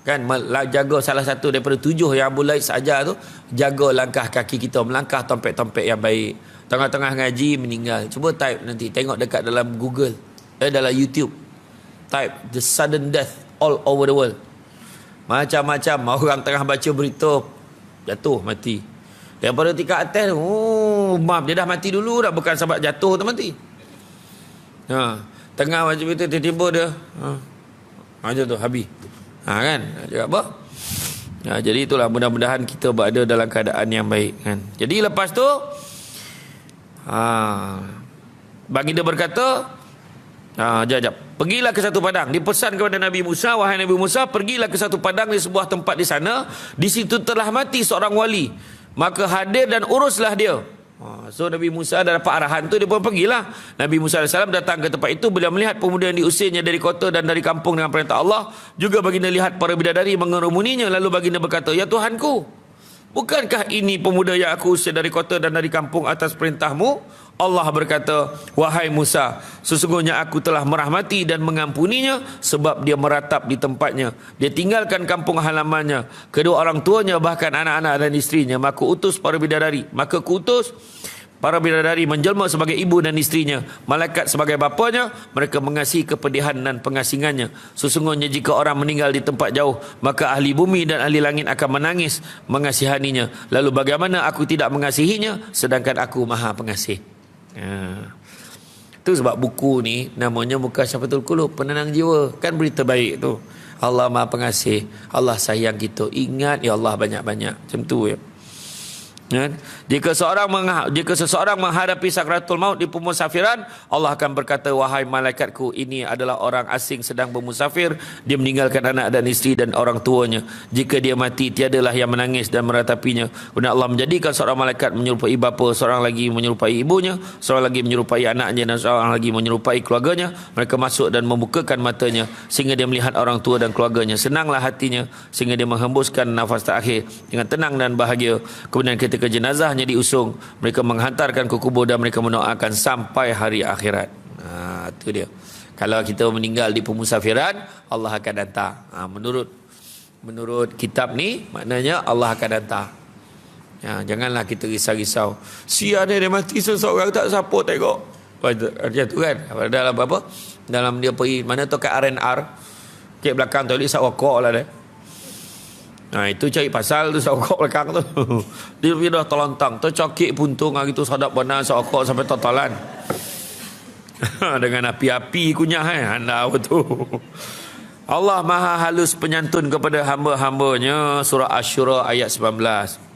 kan jaga salah satu daripada 7 yang Abu Laid saja tu, jaga langkah kaki kita, melangkah tompek-tompek yang baik. Tengah-tengah ngaji meninggal. Cuba type nanti, tengok dekat dalam Google, dalam YouTube. Type the sudden death all over the world. Macam-macam orang tengah baca berita jatuh mati. Daripada tingkat atas, maaf, dia dah mati dulu dah, bukan sebab jatuh tu mati. Tengah macam itu tiba-tiba dia macam tu habis. Kan cakap apa? Jadi itulah, mudah-mudahan kita berada dalam keadaan yang baik, kan. Jadi lepas tu baginda berkata, jap, pergilah ke satu padang. Dipesan kepada Nabi Musa, wahai Nabi Musa, pergilah ke satu padang di sebuah tempat di sana. Di situ telah mati seorang wali, maka hadir dan uruslah dia. So Nabi Musa dah dapat arahan tu, dia pun pergilah. Nabi Musa AS datang ke tempat itu. Bila melihat pemuda yang diusirnya dari kota dan dari kampung dengan perintah Allah, juga baginda lihat para bidadari mengerumuninya. Lalu baginda berkata, ya Tuhanku, bukankah ini pemuda yang aku usir dari kota dan dari kampung atas perintahmu? Allah berkata, wahai Musa, sesungguhnya aku telah merahmati dan mengampuninya sebab dia meratap di tempatnya. Dia tinggalkan kampung halamannya, kedua orang tuanya, bahkan anak-anak dan istrinya. Maka utus para bidadari. Maka kuutus para bidadari menjelma sebagai ibu dan istrinya, malaikat sebagai bapanya. Mereka mengasihi kepedihan dan pengasingannya. Sesungguhnya jika orang meninggal di tempat jauh, maka ahli bumi dan ahli langit akan menangis mengasihaninya. Lalu bagaimana aku tidak mengasihinya, sedangkan aku maha pengasih. Itu sebab buku ni namanya Muka Syafatul Qulub, penenang jiwa. Kan berita baik tu. Allah maha pengasih, Allah sayang kita. Ingat ya Allah banyak-banyak. Macam tu ya. Jika seseorang menghadapi sakratul maut di pemusafiran, Allah akan berkata, wahai malaikatku, ini adalah orang asing sedang bermusafir. Dia meninggalkan anak dan isteri dan orang tuanya. Jika dia mati, tiadalah yang menangis dan meratapinya. Kemudian Allah menjadikan seorang malaikat menyerupai bapa, seorang lagi menyerupai ibunya, seorang lagi menyerupai anaknya, dan seorang lagi menyerupai keluarganya. Mereka masuk dan membukakan matanya sehingga dia melihat orang tua dan keluarganya. Senanglah hatinya sehingga dia menghembuskan nafas terakhir dengan tenang dan bahagia. Kemudian ketika jenazahnya diusung, mereka menghantarkan ke kubur dan mereka mendoakan sampai hari akhirat. Itu dia. Kalau kita meninggal di pemusafiran, Allah akan datang. Menurut kitab ni, maknanya Allah akan datang. Janganlah kita risau-risau. Sia dia mati seseorang, tak siapa tengok. Macam tu kan. Dalam apa? Dalam dia pergi mana tu, kat R&R, kat belakang toilet isap rokok lah dia. Itu cari pasal tu sokok belakang tu. Dia dah terlontang, tercokik puntung gitu, sadap benar sokok sampai totalan. Dengan api-api kunyah anda betul. Allah Maha halus penyantun kepada hamba-hambanya. Surah Asy-Syura ayat 19.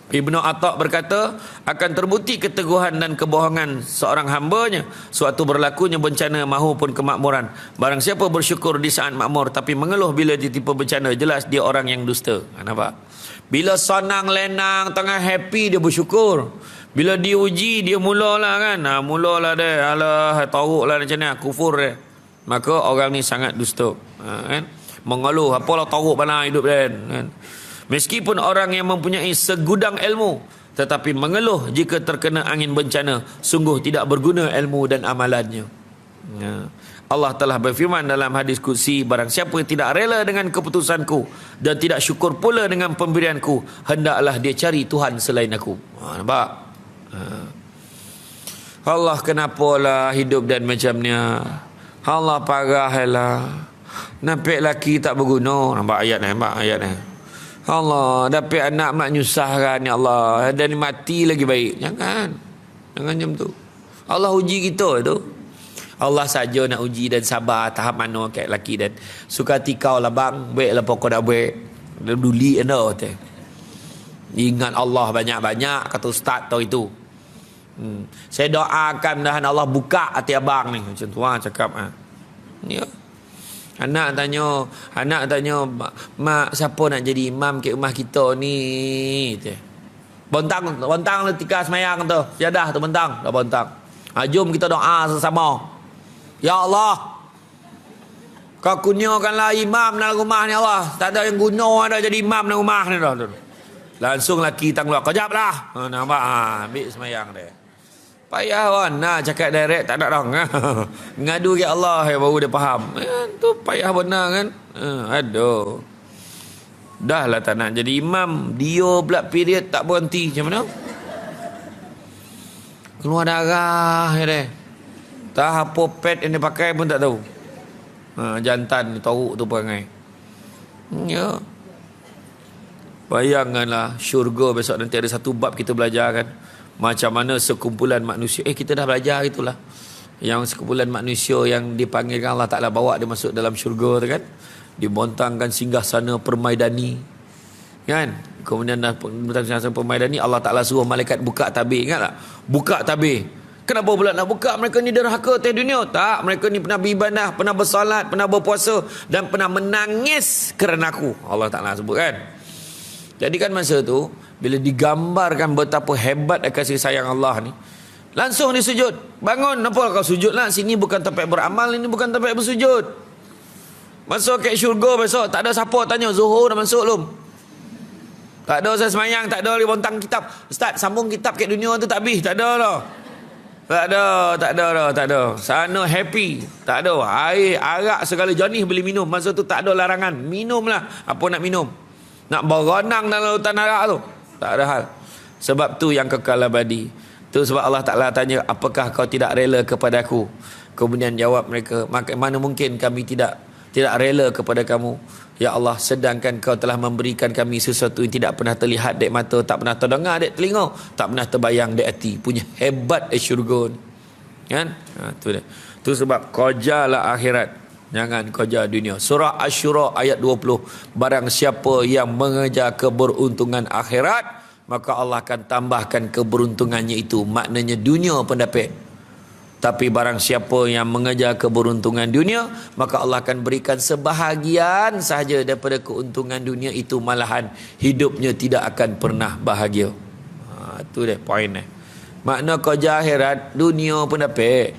Ibnu Atha berkata, akan terbukti keteguhan dan kebohongan seorang hambanya suatu berlakunya bencana mahupun kemakmuran. Barang siapa bersyukur di saat makmur tapi mengeluh bila ditimpa bencana, jelas dia orang yang dusta. Nampak? Bila senang lenang tengah happy dia bersyukur. Bila diuji dia mulalah kan. Mulalah dia, alah tauklah macam ni, kufur dia. Maka orang ni sangat dusta. Kan? Mengeluh, apalah tauk mana hidup dia kan. Meskipun orang yang mempunyai segudang ilmu, tetapi mengeluh jika terkena angin bencana, sungguh tidak berguna ilmu dan amalannya. Allah telah berfirman dalam hadis qudsi, barang siapa yang tidak rela dengan keputusanku dan tidak syukur pula dengan pemberianku, hendaklah dia cari Tuhan selain aku. Nampak? Allah kenapalah hidup dan macamnya. Allah parahlah. Nampak laki tak berguna. Nampak ayat ni, nampak ayat ni. Allah, dapat anak mak nyusahkan ya Allah, dan mati lagi baik. Jangan macam tu. Allah uji kita tu. Allah saja nak uji dan sabar tahap mana kat laki dan suka hati kau lah bang, baiklah pokok dah baik. Duli anda tu. Ingat Allah banyak-banyak, kata ustaz tu itu. Saya doakan mudahan Allah buka hati abang ni. Macam tu cakap ya. Anak tanya, mak siapa nak jadi imam ke rumah kita ni? Bontang letika semayang tu. Siadah tu bontang. Dah bontang. Jom kita doa sesama. Ya Allah, kau kurniakanlah imam dalam rumah ni Allah. Tak ada yang guna ada jadi imam dalam rumah ni dah. Langsung laki tang keluar. Kejap lah. Nampak? Ambil semayang dia. Payah orang nak cakap direct tak ada orang. Ngadu ke Allah baru dia faham. Tu payah benar kan. Aduh. Dah lah tak nak jadi imam. Dia pula period tak berhenti. Macam mana? Keluar darah dia. Tak apa pad yang dia pakai pun tak tahu. Jantan teruk tu perangai. Ya. Bayangkanlah syurga besok nanti ada satu bab kita belajar kan. Macam mana sekumpulan manusia. Kita dah belajar itulah. Yang sekumpulan manusia yang dipanggilkan Allah Ta'ala bawa dia masuk dalam syurga tu kan. Dibontangkan singgah sana permaidani. Kan? Kemudian dah singgah sana permaidani, Allah Ta'ala suruh malaikat buka tabir. Ingat tak? Buka tabir. Kenapa pula nak buka? Mereka ni derhaka atas dunia. Tak. Mereka ni pernah beribadah, pernah bersalat, pernah berpuasa dan pernah menangis kerana aku. Allah Ta'ala sebut kan. Jadi kan masa tu bila digambarkan betapa hebat kasih sayang Allah ni, langsung dia sujud. Bangun, kenapa kau sujud lah? Sini bukan tempat beramal, ini bukan tempat bersujud. Masuk ke syurga besok, tak ada siapa tanya Zuhur dah masuk belum? Tak ada saya semayang, tak ada dia bontang kitab. Ustaz, sambung kitab ke dunia tu tak habis, tak ada lah. Tak ada. Sana happy. Tak ada. Air, arak segala jenis boleh minum. Masa tu tak ada larangan. Minumlah. Apa nak minum? Nak berenang dalam lautan arak tu? Tak ada hal. Sebab tu yang kekal abadi. Tu sebab Allah Ta'ala tanya, apakah kau tidak rela kepada aku? Kemudian jawab mereka, mana mungkin kami tidak rela kepada kamu, ya Allah, sedangkan kau telah memberikan kami sesuatu yang tidak pernah terlihat dek mata, tak pernah terdengar dek telinga, tak pernah terbayang dek hati. Punya hebat syurga ni. Kan? Tu dia. Tu sebab kojalah akhirat, jangan koja dunia. Surah Asy-Syura ayat 20. Barang siapa yang mengejar keberuntungan akhirat, maka Allah akan tambahkan keberuntungannya itu. Maknanya dunia pun dapat. Tapi barang siapa yang mengejar keberuntungan dunia, maka Allah akan berikan sebahagian sahaja daripada keuntungan dunia itu. Malahan hidupnya tidak akan pernah bahagia. Itu dia poin ni. Makna koja akhirat, dunia pun dapat.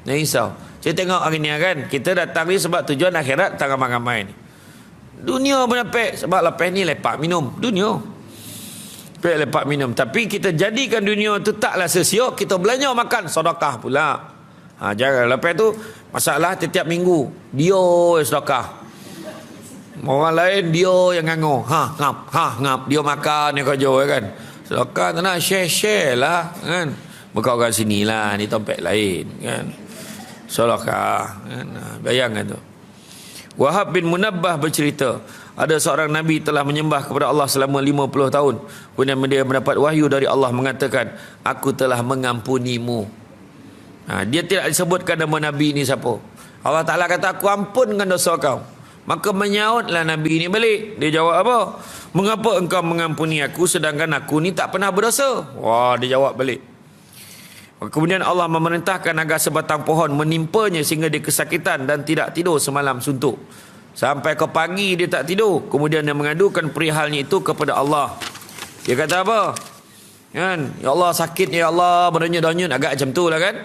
Nah, risau. Saya tengok hari ni kan, kita datang ni sebab tujuan akhirat, tak ramai-ramai ni. Dunia pun dapat. Sebab lepas ni lepak minum. Dunia. Lepak minum. Tapi kita jadikan dunia tu taklah sesiok. Kita belanja makan, sedekah pula. Jangan. Lepas tu, masalah tiap minggu. Dia sedekah. Orang lain, dia yang nganggur. Ngap. Dia makan, dia kerja kan. Sedekah tak nak, share lah. Kan? Bukan orang sini lah, ni tempat lain. Kan? Sedekah. Kan? Bayangkan tu. Wahab bin Munabbah bercerita, ada seorang Nabi telah menyembah kepada Allah selama 50 tahun. Kemudian dia mendapat wahyu dari Allah mengatakan, aku telah mengampunimu. Dia tidak disebutkan nama Nabi ini siapa. Allah Ta'ala kata, aku ampunkan dosa kau. Maka menyautlah Nabi ini balik. Dia jawab apa? Mengapa engkau mengampuni aku sedangkan aku ni tak pernah berdosa? Wah, dia jawab balik. Kemudian Allah memerintahkan agar sebatang pohon menimpanya sehingga dia kesakitan dan tidak tidur semalam suntuk. Sampai ke pagi dia tak tidur. Kemudian dia mengadukan perihalnya itu kepada Allah. Dia kata apa? Kan? Ya Allah, sakit ya Allah, berdenyut-denyut agak macam tu lah kan.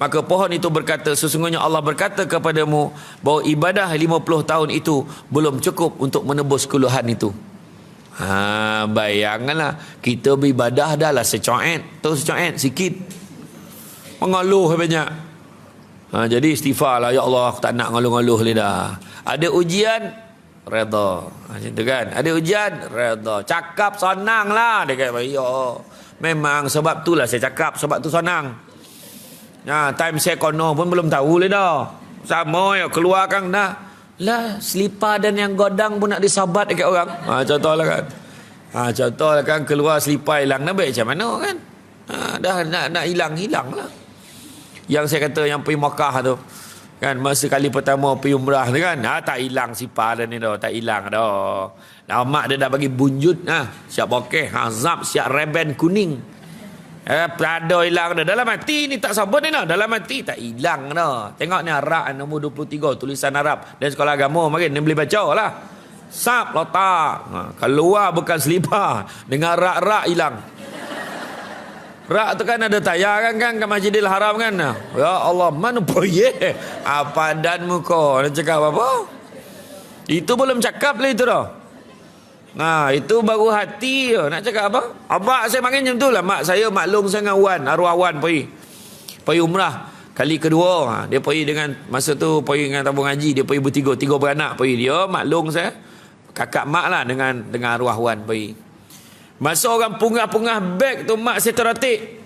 Maka pohon itu berkata, sesungguhnya Allah berkata kepadamu bahawa ibadah 50 tahun itu belum cukup untuk menebus keluhan itu. Bayangkanlah, kita beribadah dah lah secoet, tu secoet sikit. Mengeluh banyak. Jadi istighfar lah, ya Allah, aku tak nak ngeluh-ngeluh ni dah. Ada ujian, redha. Macam tu kan. Ada ujian, redha. Cakap senang lah. Dia kata, ya, memang sebab tu lah saya cakap, sebab tu senang. Time saya kono pun belum tahu lah dah. Sama ya, keluarkan dah. Lah, selipar dan yang godang pun nak disabat dekat orang. Contohlah kan. Contohlah kan, keluar selipar hilang. Nak baik macam mana kan? Dah nak hilang lah. Yang saya kata yang pergi Makkah tu kan, masa kali pertama pergi umrah tu kan, tak hilang sipar dah ni dah, tak hilang dah. Mak dia dah bagi bunjut, siap bokeh, zap, siap reben kuning. Prada hilang dah. Dalam hati ni tak sabar ni dah. Dalam hati tak hilang dah. Tengok ni Arab nombor 23, tulisan Arab dan sekolah agama mari ni boleh baca lah. Sap letak. Keluar bukan selipar, dengan rak-rak hilang. Rak tu kan ada tayar kan kat Masjidil Haram kan. Ya Allah, mana boleh apa dan muka nak cakap apa? Itu belum cakap lah itu dah. Itu baru hati nak cakap apa? Abang saya makin macam tu lah. Mak saya maklum saya dengan Wan, arwah Wan pergi. Pergi umrah kali kedua, dia pergi dengan, masa tu pergi dengan tabung haji, dia pergi bertiga, 3 beranak pergi. Dia maklum saya, kakak mak lah dengan arwah wan pergi. Masa orang punggah-punggah beg tu, mak saya terhatik.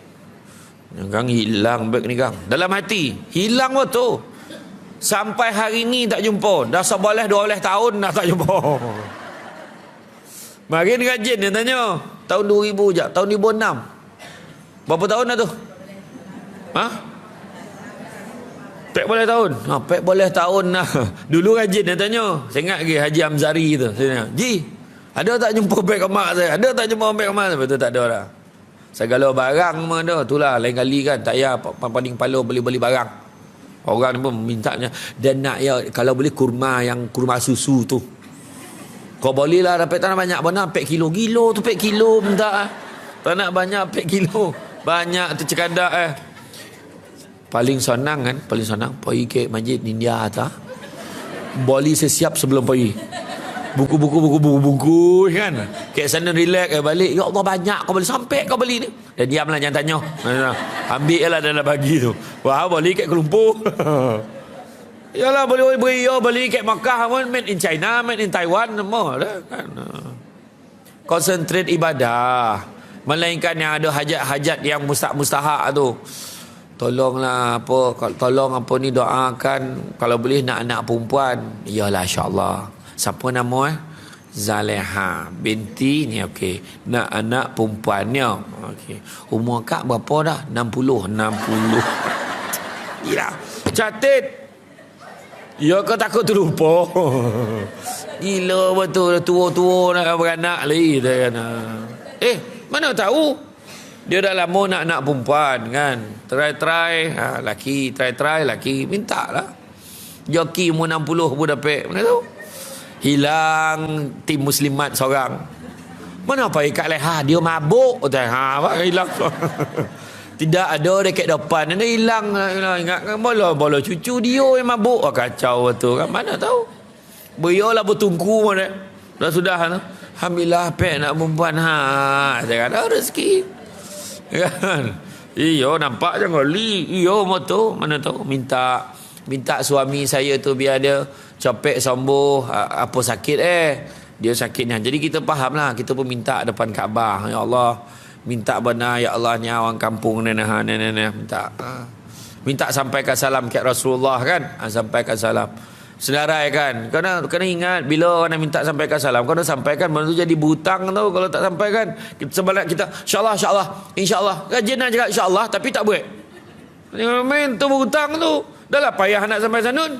Kang hilang beg ni kang. Dalam hati, hilang betul. Sampai hari ni tak jumpa. Dah 11-12 tahun dah tak jumpa. Makin rajin dia tanya. Tahun 2000 je, tahun 2006. Berapa tahun dah tu? Ha? Pek boleh tahun. Pek boleh tahun lah. Dulu rajin dia tanya. Saya ingat lagi Haji Amzari tu. Saya tanya, Ji, ada tak jumpa beg mak saya? Ada tak jumpa beg mak saya? Betul tak ada lah. Saya galau barang mah dah. Itulah lain kali kan. Tak payah paling kepala beli barang. Orang ni pun mintanya. Dan nak ya, kalau boleh kurma, yang kurma susu tu. Kau boleh lah dapat tanah banyak. Mana pek kilo. Kilo tu pek kilo minta. Tak nak banyak pek kilo. Banyak tu cekadak Paling senang kan. Paling senang. Pergi ke masjid India tak. Boleh saya siap sebelum pergi. Buku kan. Kayak sana relax balik. Ya Allah banyak kau beli. Sampai kau beli ni. Dan diamlah jangan tanya. Ambil lah dalam bagi tu. Wah boleh kat kelumpur. Yalah boleh beri. Beli kat Makkah pun. Made in China. Made in Taiwan. Semua dah kan. Concentrate ibadah. Melainkan yang ada hajat-hajat yang mustahak tu. Tolonglah tolong ni doakan. Kalau boleh nak anak perempuan. Yalah insyaAllah. Siapa nama Zaleha binti ni okey. Nak anak perempuannya. Okey. Umur kak berapa dah? 60. Gila. Catat. Ya kau takut terlupa. Gila betul tua-tua nak beranak lagi dia kan. Mana tahu? Dia dah lama nak anak perempuan kan. Try laki, try laki, mintalah. Joki umur 60 pun dapat. Mana tahu? Hilang tim muslimat seorang. Mana apa ikat leha dia mabuk apa hilang. Tidak ada dekat depan dia hilang ingat kan bola cucu dia yang mabuk. Kacau betul kan. Mana tahu. Berialah bertungku mana. Dah sudah tu. Alhamdulillah pek nak perempuan saya kata rezeki. Kan. Iyo nampak jangan li. Iyo moto mana tahu minta suami saya tu biar dia capek sembuh apa sakit dia sakitnya. Jadi kita fahamlah, kita pun minta depan Kaabah, ya Allah minta benar ya Allah ni orang kampung ni minta sampaikan salam kat Rasulullah kan. Sampaikan salam senarai kan. Kena ingat bila orang nak minta sampaikan salam kau sampaikan, benda tu jadi berhutang tau kalau tak sampaikan. Sebaliknya kita insyaallah rajin nak cakap insyaallah tapi tak buat. Main tu berhutang tu. Dah lah payah nak sampai sanun.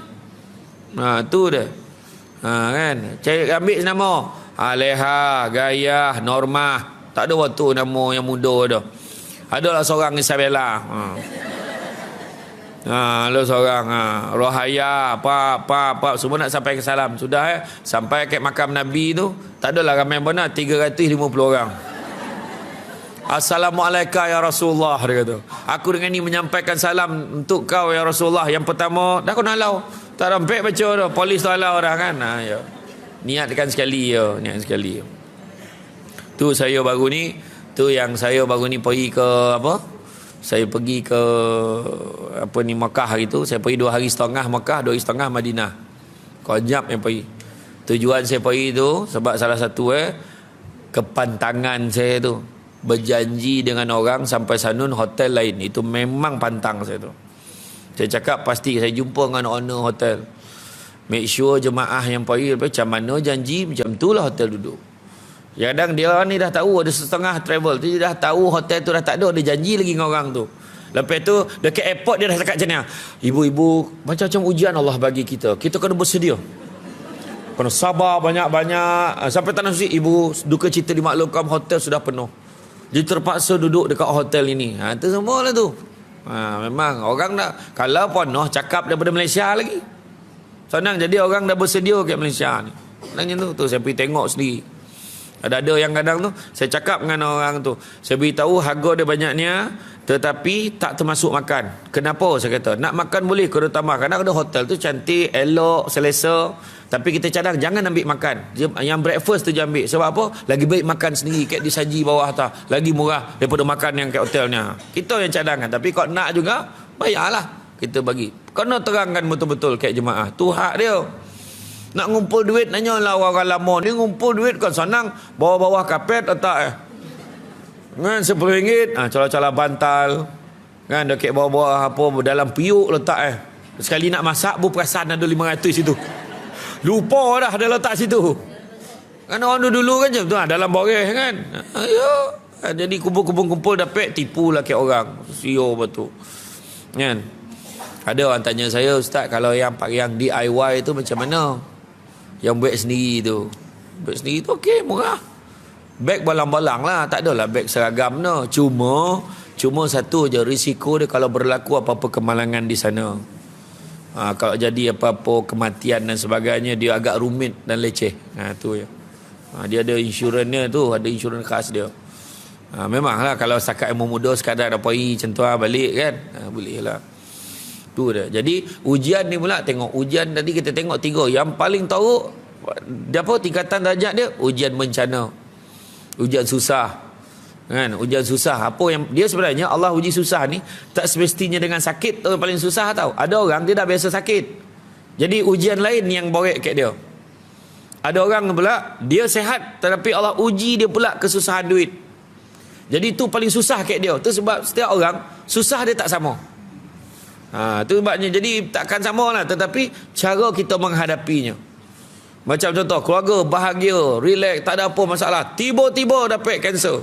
Tu dia. Kan. Cari ambil nama. Aleha, Gayah, Norma. Tak ada waktu nama yang muda dah. Adalah seorang Isabella. Ada seorang Rohaya, apa semua nak sampai ke salam. Sudah sampai ke makam Nabi tu. Tak adalah ramai benar 350 orang. Assalamualaikum ya Rasulullah, dia kata. Aku dengan ni menyampaikan salam untuk kau ya Rasulullah. Yang pertama, dah kau nalau. Tak rampek baca dah. Polis nalau dah kan. Ya. Niatkan sekali ya. Niat sekali. Tu saya baru ni. Tu yang saya baru ni pergi ke apa? Saya pergi ke Makkah hari tu. Saya pergi 2 hari setengah Makkah, 2 hari setengah Madinah. Konyap yang pergi. Tujuan saya pergi tu sebab salah satu kepantangan saya tu berjanji dengan orang sampai sanun hotel lain. Itu memang pantang saya tu. Saya cakap pasti saya jumpa dengan owner hotel. Make sure jemaah yang pergi macam mana janji, macam tu lah hotel duduk. Kadang dia ni dah tahu ada setengah travel tu, dia dah tahu hotel tu dah tak ada, dia janji lagi dengan orang tu. Lepas tu dekat airport dia dah cakap macam ni, ibu-ibu macam-macam ujian Allah bagi kita kena bersedia, kena sabar banyak-banyak. Sampai tak nak susi, ibu duka cita dimaklumkan hotel sudah penuh, dia terpaksa duduk dekat hotel ini. Itu semua lah tu. Memang orang nak kalau penuh cakap daripada Malaysia lagi senang. Jadi orang dah bersedia kat Malaysia ni. Senangnya tu saya pergi tengok sendiri. Ada yang kadang tu saya cakap dengan orang tu, saya beritahu harga dia banyaknya tetapi tak termasuk makan. Kenapa? Saya kata nak makan boleh kena tambah. Kadang ada hotel tu cantik, elok, selesa, tapi kita cadang jangan ambil makan. Yang breakfast tu je ambil. Sebab apa? Lagi baik makan sendiri kat disaji bawah atas, lagi murah daripada makan yang kat hotelnya. Kita yang cadangkan. Tapi kau nak juga bayarlah kita bagi. Kena terangkan betul-betul kat jemaah. Tu hak dia. Nak ngumpul duit, nanyalah orang lama ni ngumpul duit kan senang. Bawah-bawah kapet letak kan RM10. Cala-cala bantal. Kan dekat bawah-bawah apa dalam piuk letak Sekali nak masak perasan ada 500 situ. Lupa dah ada letak situ. Kan orang dulu kan macam tu dalam boreh kan. Jadi kumpul-kumpul dapat tipulah kat orang. Sio betul. Kan? Ada orang tanya saya, ustaz, kalau yang DIY tu macam mana? Yang buat sendiri tu. Buat sendiri tu okey, murah. Beg balang-balang lah, tak adalah beg seragam no. Cuma satu je risiko dia kalau berlaku apa-apa kemalangan di sana. Kalau jadi apa-apa kematian dan sebagainya, dia agak rumit dan leceh. Tu je. Dia ada insurannya tu, ada insurans khas dia. Memanglah kalau setakat ilmu muda sekadar ada poi centua balik kan. Boleh lah. Tu dah. Jadi ujian ni pula tengok ujian tadi kita tengok 3. Yang paling teruk dia apa tingkatan darjat dia? Ujian bencana. Ujian susah. Kan? Ujian susah. Apa yang dia sebenarnya Allah uji susah ni tak semestinya dengan sakit tu yang paling susah tau. Ada orang dia dah biasa sakit. Jadi ujian lain yang borek kat dia. Ada orang pula dia sihat tetapi Allah uji dia pula kesusahan duit. Jadi tu paling susah kat dia. Tu sebab setiap orang susah dia tak sama. Tu sebabnya jadi takkan sama lah. Tetapi cara kita menghadapinya. Macam contoh keluarga bahagia, relax, tak ada apa masalah. Tiba-tiba dapat kanser.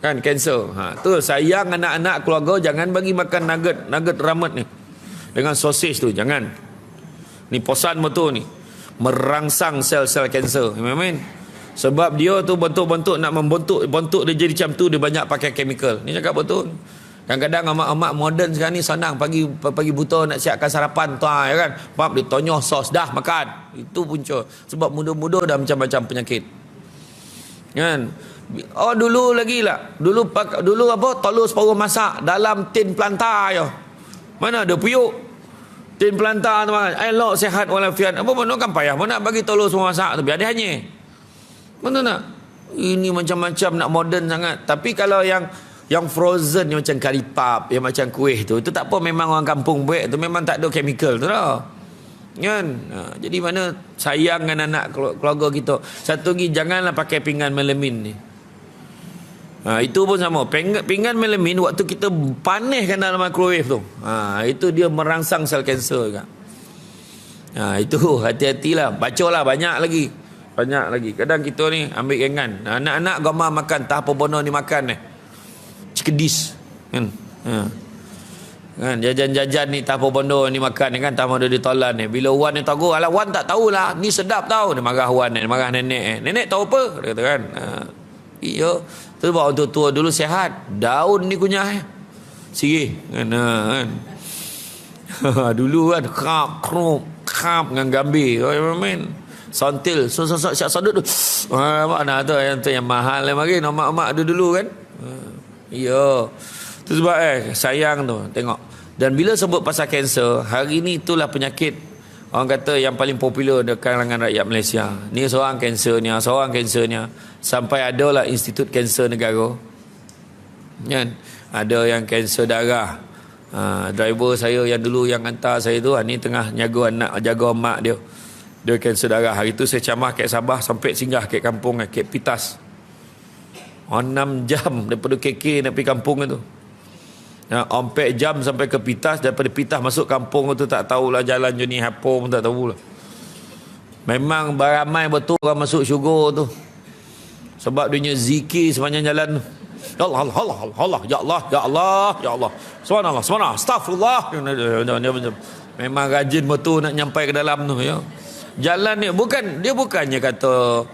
Kan kanser. Tu sayang anak-anak keluarga jangan bagi makan nugget ramet ni. Dengan sosis tu jangan. Ni posan betul ni. Merangsang sel-sel kanser. Amen. Sebab dia tu bentuk-bentuk nak membentuk dia jadi macam tu, dia banyak pakai chemical. Ni cakap betul. Kadang-kadang amak-amak moden sekarang ni senang pagi buta nak siapkan sarapan tuan ya kan. Pap dia tonyoh sos dah makan. Itu punca. Sebab muda-muda dah macam-macam penyakit. Kan? Dulu lagi lah. Dulu apa? Telur separuh masak dalam tin pelantar je. Mana ada puyuk? Tin pelantar tu kan. Elok sihat walafiat. Apa mana kan payah. Mana nak bagi telur semua masak tu biar dia hanyir. Mana nak? Ini macam-macam nak moden sangat. Tapi kalau yang frozen yang macam kari pap, yang macam kuih tu, itu tak apa, memang orang kampung buat tu, memang tak ada chemical tu lah. Kan? Jadi mana sayang dengan anak keluarga kita. Satu lagi, janganlah pakai pinggan melamin ni. Itu pun sama. Pinggan melamin waktu kita panaskan dalam microwave tu. Itu dia merangsang sel kanser juga. Itu hati-hatilah. Bacalah banyak lagi. Kadang kita ni ambil gengan. Anak-anak gamar makan, tak apa bono ni makan ni. Cikedis. Kan? Kan jajan-jajan ni tak apa bondo ni makan ni kan, tak mau dia ditolan ni. Bila Wan ni tahu, alah Wan tak tahulah, ni sedap tahu. Dia marah Wan ni, dia marah nenek. Nenek tahu apa? Dia kata kan. Iya. Tu sebab orang tua dulu sihat. Daun ni kunyah sirih. Kan? Dulu kan krap dengan gambir. Sontil siap sodut tu. Mana tu yang mahal lagi mak-mak dulu kan. Ya. Itu sebab sayang tu tengok. Dan bila sebut pasal kanser, hari ni itulah penyakit orang kata yang paling popular di kalangan rakyat Malaysia. Ni seorang kansernya, sampai adalah Institut Kanser Negara. Kan? Ada yang kanser darah. Driver saya yang dulu yang hantar saya tu, ni tengah jaga mak dia. Dia kanser darah. Hari tu saya camah kat Sabah sampai singgah kat kampung kat Pitas. 6 jam daripada KK nak pergi kampung tu. 4 jam sampai ke Pitas. Daripada Pitas masuk kampung tu tak tahulah jalan jenis apa pun tak tahulah. Memang beramai betul orang masuk syurga tu. Sebab dia zikir sepanjang jalan tu. Ya Allah, ya Allah, ya Allah, ya Allah. Subhanallah, astagfirullah. Memang rajin betul nak nyampai ke dalam tu ya. Jalan ni bukannya kata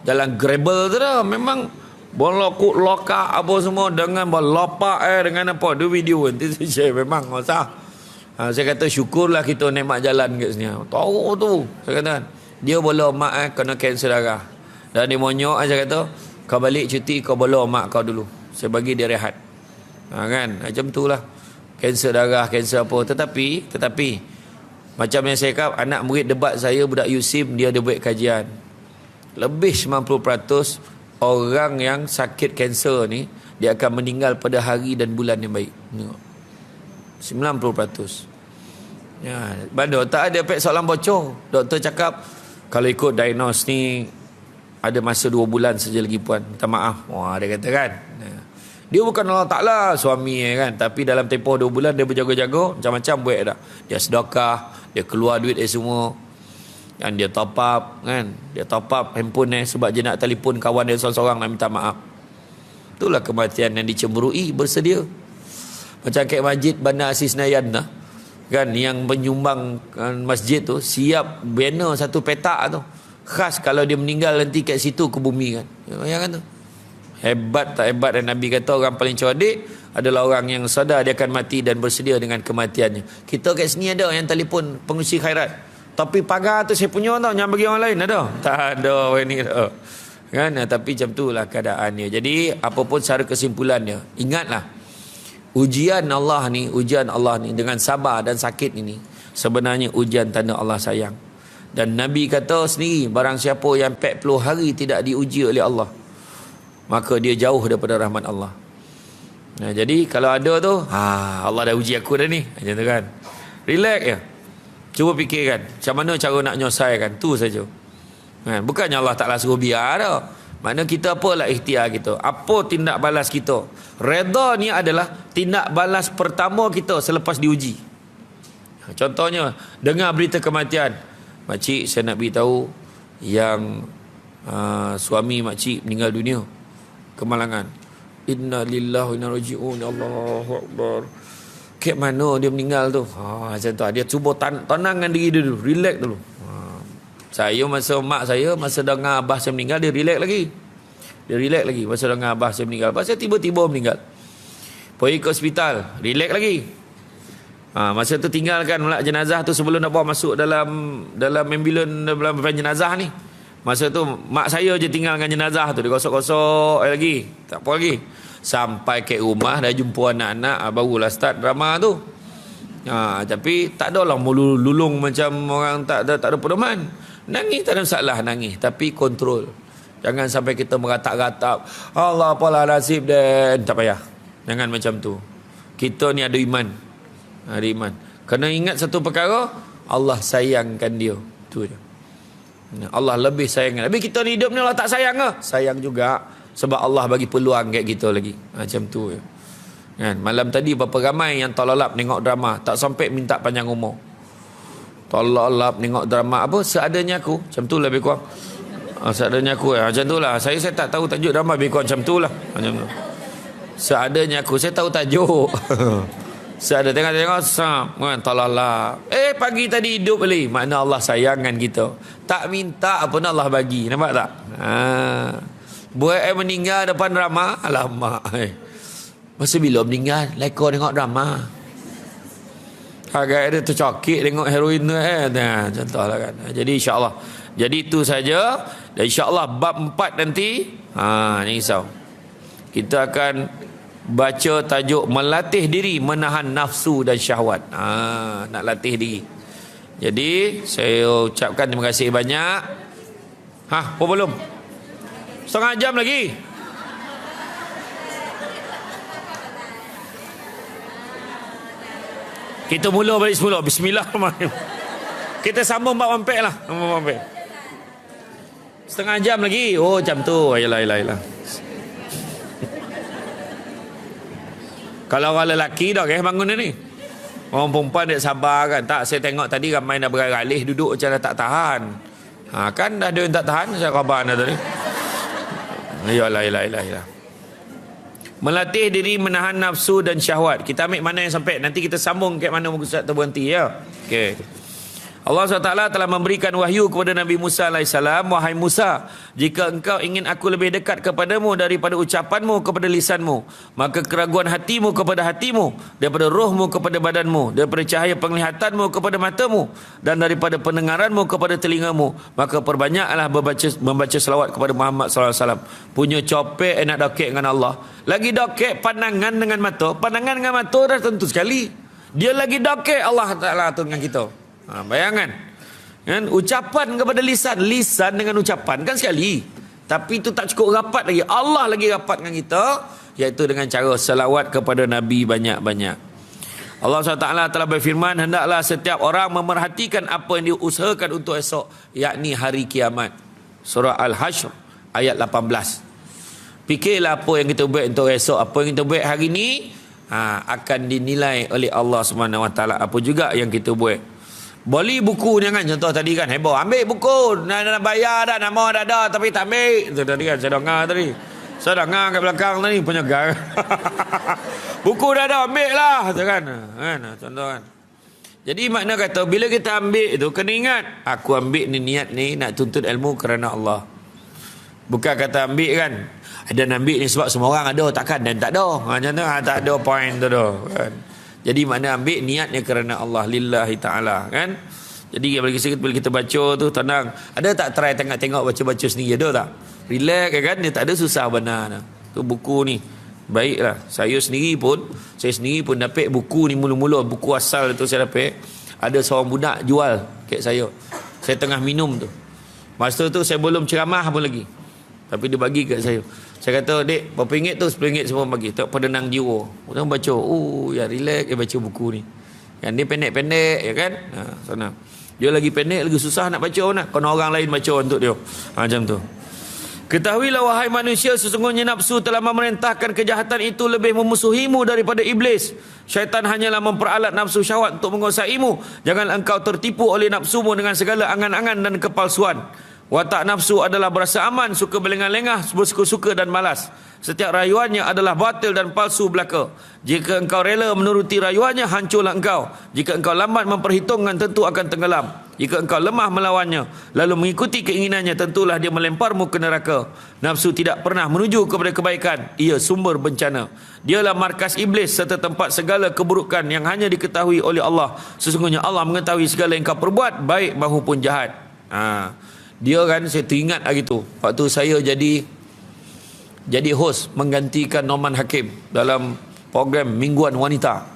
jalan gravel tu dah. Memang bolokuk lokak apa semua dengan berlopak dengan apa dia video nanti saya share. Memang masa saya kata syukurlah kita nikmat jalan kat sini. Tahu tu saya kata dia bola mak kena kanser darah. Dan dia monyok saya kata kau balik cuti kau bola mak kau dulu. Saya bagi dia rehat. Kan macam itulah. Kanser darah, kanser apa. Tetapi macam yang saya kata, anak murid debat saya budak USIM, dia ada buat kajian. Lebih 90% orang yang sakit kanser ni dia akan meninggal pada hari dan bulan yang baik. 90%. Ya, bandar tak ada efek soalan bocor. Doktor cakap kalau ikut diagnose ni ada masa 2 bulan saja lagi puan. Minta maaf. Wah, dia kata kan. Dia bukan Allah Ta'ala suami kan, tapi dalam tempoh 2 bulan dia berjaga-jaga, macam-macam buat dah. Dia sedekah, dia keluar duit dia semua. Dan dia top up kan. Dia top up handphone sebab dia nak telefon kawan dia seorang-seorang nak minta maaf. Itulah kematian yang dicemburui, bersedia. Macam Kek Majid Bandar Asri Senayan dah. Kan yang penyumbang masjid tu siap banner satu petak tu. Khas kalau dia meninggal nanti kat situ ke bumi kan. Bayangkan tu. Hebat tak hebat, dan Nabi kata orang paling cerdik adalah orang yang sadar dia akan mati dan bersedia dengan kematiannya. Kita kat sini ada yang telefon pengusi khairat. Tapi pagar tu saya punya tau, yang bagi orang lain ada. Tak ada orang ni dah. Kan, tapi macam itulah keadaannya. Jadi apapun secara kesimpulannya, ingatlah ujian Allah ni dengan sabar dan sakit ini sebenarnya ujian tanda Allah sayang. Dan Nabi kata sendiri, barang siapa yang 40 hari tidak diuji oleh Allah, maka dia jauh daripada rahmat Allah. Nah, jadi kalau ada tu, Allah dah uji aku dah ni, macam tu kan. Relax je. Cuba fikirkan macam mana cara nak menyelesaikan tu saja. Kan, bukannya Allah Taala suruh biar dah. Makna kita apalah ikhtiar kita, apa tindak balas kita. Redha ni adalah tindak balas pertama kita selepas diuji. Contohnya, dengar berita kematian. Makcik, saya nak beritahu yang suami makcik meninggal dunia. Kemalangan. Inna lillahi wa inna ilaihi raji'un. Allahu Akbar. Kek mana dia meninggal tu? Macam tu. Dia cuba tenangkan diri dia dulu, relax dulu. Saya masa mak saya, masa dengar abah saya meninggal, dia relax lagi. Dia relax lagi masa dengar abah saya meninggal. Lepas saya tiba-tiba meninggal. Pergi ke hospital, relax lagi. Masa tu tinggalkan pula jenazah tu sebelum nak bawa masuk dalam ambulans, dalam van jenazah ni. Masa tu mak saya je tinggalkan jenazah tu, dia gosok-gosok lagi. Tak apa lagi. Sampai ke rumah dah jumpa anak-anak, barulah start drama tu. Tapi tak adalah lulung macam orang tak ada pedoman. Nangis tak ada masalah, nangis, tapi kontrol. Jangan sampai kita meratap-ratap, Allah apalah nasib dan tak payah. Jangan macam tu. Kita ni ada iman. Ada iman. Kena ingat satu perkara, Allah sayangkan dia. Tu je. Allah lebih sayang. Tapi kita ni hidup ni Allah tak sayang ke? Sayang juga. Sebab Allah bagi peluang kat kita lagi. Macam tu je. Kan? Malam tadi berapa ramai yang tololap tengok drama, tak sampai minta panjang umur. Tololap tengok drama apa? Seadanya aku. Macam tu lah lebih kurang. Seadanya aku. Macam tu lah. Saya tak tahu tajuk drama, lebih kurang macam tu lah. Macam tu. Seadanya aku. Saya tahu tajuk. Seada tengok-tengok kan, tololap. Pagi tadi hidup balik. Makna Allah sayangkan kita. Tak minta apa nak Allah bagi. Nampak tak? Buat meninggal depan drama. Alamak. Masa bila meninggal, lekor tengok drama. Agak dia tercokik tengok heroin tu contohlah kan. Jadi insya-Allah. Jadi itu saja. Dan insya-Allah bab 4 nanti, jangan risau. Kita akan baca tajuk melatih diri menahan nafsu dan syahwat. Nak latih diri. Jadi saya ucapkan terima kasih banyak. Apa belum? Setengah jam lagi. Kita mula balik semula. Bismillahirrahmanirrahim. Kita sambung bab mampek lah. Setengah jam lagi. Oh macam tu. Yalah. Kalau orang lelaki dah bangun ni. Orang perempuan dia sabar kan. Tak, saya tengok tadi ramai nak beralih duduk macam dah tak tahan. Kan dah ada yang tak tahan. Saya khabar anda tadi. Yalah. Melatih diri menahan nafsu dan syahwat. Kita ambil mana yang sampai. Nanti kita sambung ke mana muka Ustaz terberhenti ya. Okey. Allah SWT telah memberikan wahyu kepada Nabi Musa AS. Wahai Musa, jika engkau ingin aku lebih dekat kepadamu daripada ucapanmu kepada lisanmu, maka keraguan hatimu kepada hatimu, daripada rohmu kepada badanmu, daripada cahaya penglihatanmu kepada matamu, dan daripada pendengaranmu kepada telingamu, maka perbanyaklah membaca selawat kepada Muhammad SAW. Punya copek nak dokek dengan Allah. Lagi dokek pandangan dengan mata. Pandangan dengan mata dah tentu sekali. Dia lagi dokek Allah Ta'ala tu dengan kita. Bayangan kan? Ucapan kepada lisan dengan ucapan kan sekali, tapi itu tak cukup rapat lagi. Allah lagi rapat dengan kita, iaitu dengan cara selawat kepada Nabi banyak-banyak. Allah SWT telah berfirman, hendaklah setiap orang memerhatikan apa yang diusahakan untuk esok, yakni hari kiamat. Surah Al-Hashr ayat 18. Fikirlah apa yang kita buat untuk esok, apa yang kita buat hari ni akan dinilai oleh Allah SWT. Apa juga yang kita buat. Beli buku ni kan, contoh tadi kan, heboh, ambil buku, nak bayar dah, nama dah ada tapi tak ambil. Itu tadi kan saya dengar tadi. Saya dengar kat belakang tadi penyegar. Buku dah ada, ambil lah. Kan? Contoh kan. Jadi makna kata, bila kita ambil itu, kena ingat, aku ambil ni niat ni nak tuntut ilmu kerana Allah. Bukan kata ambil kan, dan ambil ni sebab semua orang ada, takkan dan tak ada. Macam tu, tak ada point tu kan. Jadi makna ambil niatnya kerana Allah, lillahi ta'ala kan. Jadi bagi sikit bila kita baca tu tenang. Ada tak try tengok-tengok baca-baca sendiri, ada tak? Relax kan, dia tak ada susah benar. Tu buku ni baiklah. Saya sendiri pun dapat buku ni mula-mula, buku asal tu saya dapat. Ada seorang budak jual kat saya. Saya tengah minum tu. Masa tu saya belum ceramah pun lagi. Tapi dia bagi kat saya. Saya kata, dek, berapa ringgit tu? RM10 semua bagi. Tak penenang jiwa. Orang baca, ya relax dia baca buku ni. Yang dia pendek-pendek, ya kan? Sana. Dia lagi pendek, lagi susah nak baca nak. Kena orang lain baca untuk dia. Macam tu. Ketahuilah wahai manusia, sesungguhnya nafsu telah memerintahkan kejahatan itu lebih memusuhimu daripada iblis. Syaitan hanyalah memperalat nafsu syahwat untuk menguasaimu. Jangan engkau tertipu oleh nafsumu dengan segala angan-angan dan kepalsuan. Watak nafsu adalah berasa aman, suka berlengah-lengah, bersuka-suka dan malas. Setiap rayuannya adalah batil dan palsu belaka. Jika engkau rela menuruti rayuannya, hancurlah engkau. Jika engkau lambat memperhitungkan, tentu akan tenggelam. Jika engkau lemah melawannya, lalu mengikuti keinginannya, tentulah dia melemparmu ke neraka. Nafsu tidak pernah menuju kepada kebaikan. Ia sumber bencana. Dialah markas iblis serta tempat segala keburukan yang hanya diketahui oleh Allah. Sesungguhnya Allah mengetahui segala yang kau perbuat, baik maupun jahat. Dia kan, saya teringat hari tu, waktu saya jadi host menggantikan Norman Hakim dalam program Mingguan Wanita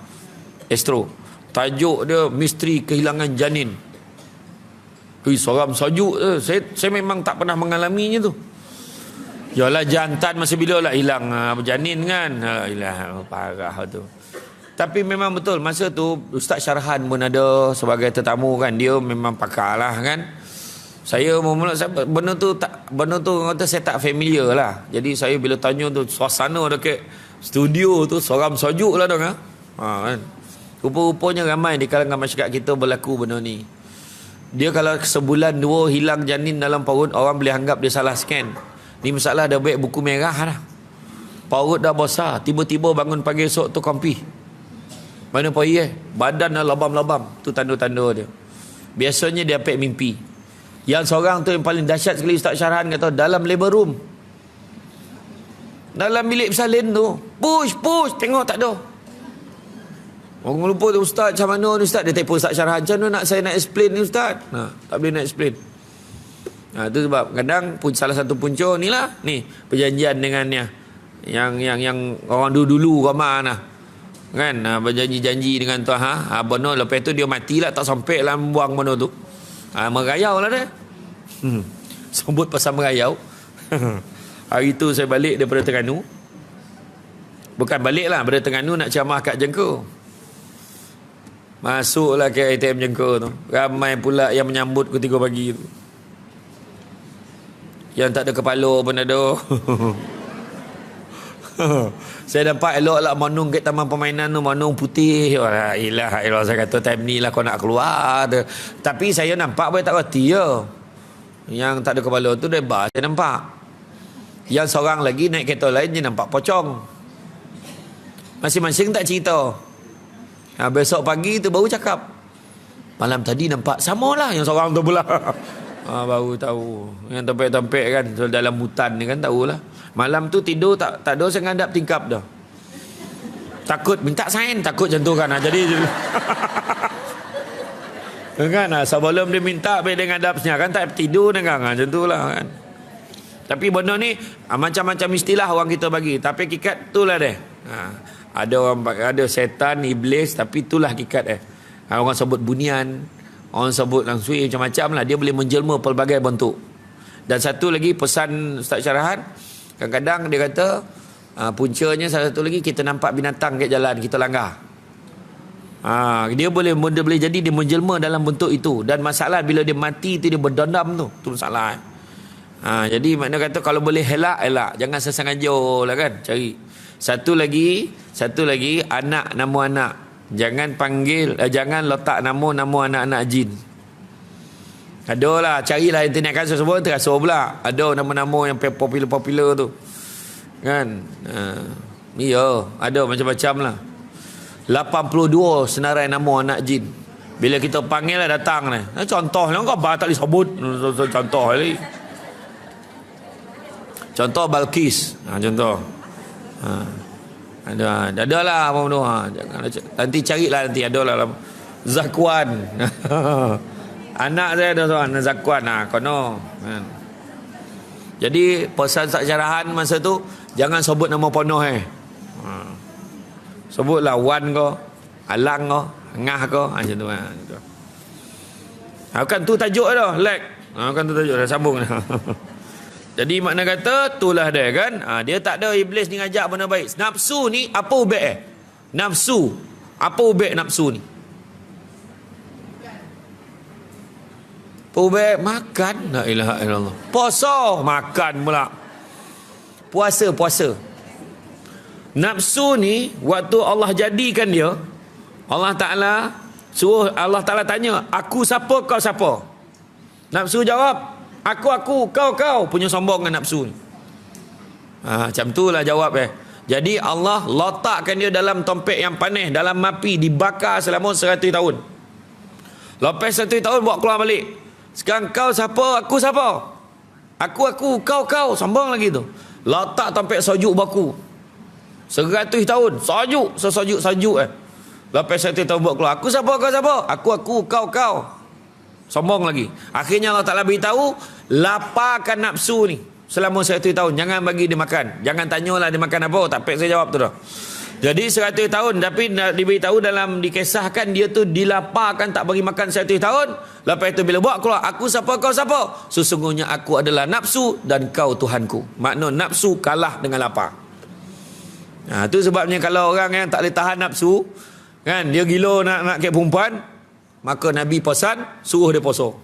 Astro. Tajuk dia Misteri Kehilangan Janin. Seram sajuk. Saya memang tak pernah mengalaminya tu. Yalah, jantan masa bila lah hilang berjanin kan. Alah, parah tu. Tapi memang betul, masa tu Ustaz Syarhan pun ada sebagai tetamu kan. Dia memang pakar lah kan. Saya mula benda tu kata saya tak familiar lah. Jadi saya bila tanya tu, suasana dekat studio tu seram sajuk lah dong kan. Rupa-rupanya ramai di kalangan masyarakat kita berlaku benda ni. Dia kalau sebulan dua hilang janin dalam perut, orang boleh anggap dia salah scan. Ni masalah dah baik buku merah dah. Perut dah besar, tiba-tiba bangun pagi esok tu kompi. Mana pergi badan dah labam-labam. Tu tanda-tanda dia. Biasanya dia dapat mimpi. Yang seorang tu yang paling dahsyat sekali, Ustaz Syarhan kata, dalam labor room, dalam bilik bersalin tu, push, tengok tak ada. Orang lupa tu, Ustaz macam mana ni Ustaz? Dia telefon Ustaz Syarhan, macam mana saya nak explain ni Ustaz? Tak boleh nak explain. Itu sebab kadang salah satu punca ni lah, ni perjanjian dengannya yang orang dulu-dulu ramai lah kan, berjanji-janji dengan tu benar, lepas tu dia matilah, tak sampai lah buang benda tu. Merayau lah dia. Sebut pasal merayau. Hari tu saya balik daripada Terengganu. Bukan balik lah, daripada Terengganu nak ceramah kat Jengker. Masuklah ke ATM Jengker tu. Ramai pula yang menyambut pukul 3 pagi tu. Yang tak ada kepala pun ada. Saya nampak elok lah manung kat taman permainan tu, manung putih. Ilah saya kata time ni lah kau nak keluar tu. Tapi saya nampak boleh tak reti ya. Yang tak ada kepala tu bebas saya nampak. Yang seorang lagi naik kereta lain dia nampak pocong. Masing-masing tak cerita. Besok pagi tu baru cakap, malam tadi nampak samalah. Yang seorang tu pula baru tahu. Yang tempek-tempek kan dalam hutan ni kan tahulah. Malam tu tidur tak ada saya ngadap tingkap dah. Takut minta sign, takut macam tu kan. Jadi kan sebelum dia minta baik dia ngadapnya kan tak tidur dengan macam tu lah kan. Tapi benda ni macam-macam istilah orang kita bagi, tapi hakikat tu lah dia. Ada setan, iblis, tapi itulah hakikat orang sebut bunian, orang sebut langsung macam-macam lah. Dia boleh menjelma pelbagai bentuk. Dan satu lagi pesan Ustaz Syarahan, kadang-kadang dia kata puncanya salah satu lagi, kita nampak binatang kat jalan, kita langgar. Dia boleh jadi dia menjelma dalam bentuk itu. Dan masalah bila dia mati tu dia berdendam tu. Tu masalah. Jadi makna kata kalau boleh elak. Jangan sesengaja lah kan cari. Satu lagi nama anak. Jangan panggil, jangan letak nama anak-anak jin. Adalah, carilah internet kan semua terasa pula. Ada nama-nama yang popular tu. Kan? Ya, ada macam-macam lah. 82 senarai nama anak jin. Bila kita panggil lah datang ni. Contoh lah kau tak boleh sebut. Contoh ni. Contoh Balkis. Contoh. Ada lah apa tu. Nanti carilah nanti ada lah. Zakwan. Anak saya ada tuan Zakwan. Kono. Jadi pesan syarahan masa tu jangan sebut nama penuh sebutlah Wan ko, Alang ko, Ngah ko, macam tu kan tu tajuk dah, kan tu tajuk dah, sambung dah. Jadi makna kata itulah dia kan. Dia tak ada iblis ni ngajak benda baik. Nafsu ni apa ubek nafsu? Apa ubek nafsu ni? Apa ubek? Makan. La ilaha illallah. Puasa, makan pula. Puasa. Nafsu ni waktu Allah jadikan dia, Allah Ta'ala suruh, Allah Ta'ala tanya, aku siapa, kau siapa? Nafsu jawab, aku, kau. Punya sombong dengan nafsu ni. Macam tu lah jawab Jadi Allah letakkan dia dalam tompek yang panas, dalam api, dibakar selama 100 tahun. Lepas 100 tahun bawa keluar balik. Sekarang kau siapa, aku siapa? Aku, kau, sombong lagi tu. Letak tompek sajuk baku 100 tahun, sajuk. Lepas 100 tahun buat keluar, aku siapa, kau siapa? Aku, kau. Sombong lagi. Akhirnya Allah Ta'ala beritahu, laparkan nafsu ni selama 100 tahun. Jangan bagi dia makan. Jangan tanyalah dia makan apa. Tak payah saya jawab tu dah. Jadi 100 tahun, tapi diberitahu dalam, dikisahkan dia tu dilaparkan, tak bagi makan 100 tahun. Lepas itu bila buat keluar, aku siapa, kau siapa? Sesungguhnya aku adalah nafsu dan kau Tuhanku. Makna nafsu kalah dengan lapar. Itu sebabnya kalau orang yang tak boleh tahan nafsu, kan, dia gila nak ke perempuan, maka Nabi pesan suruh dia puasa.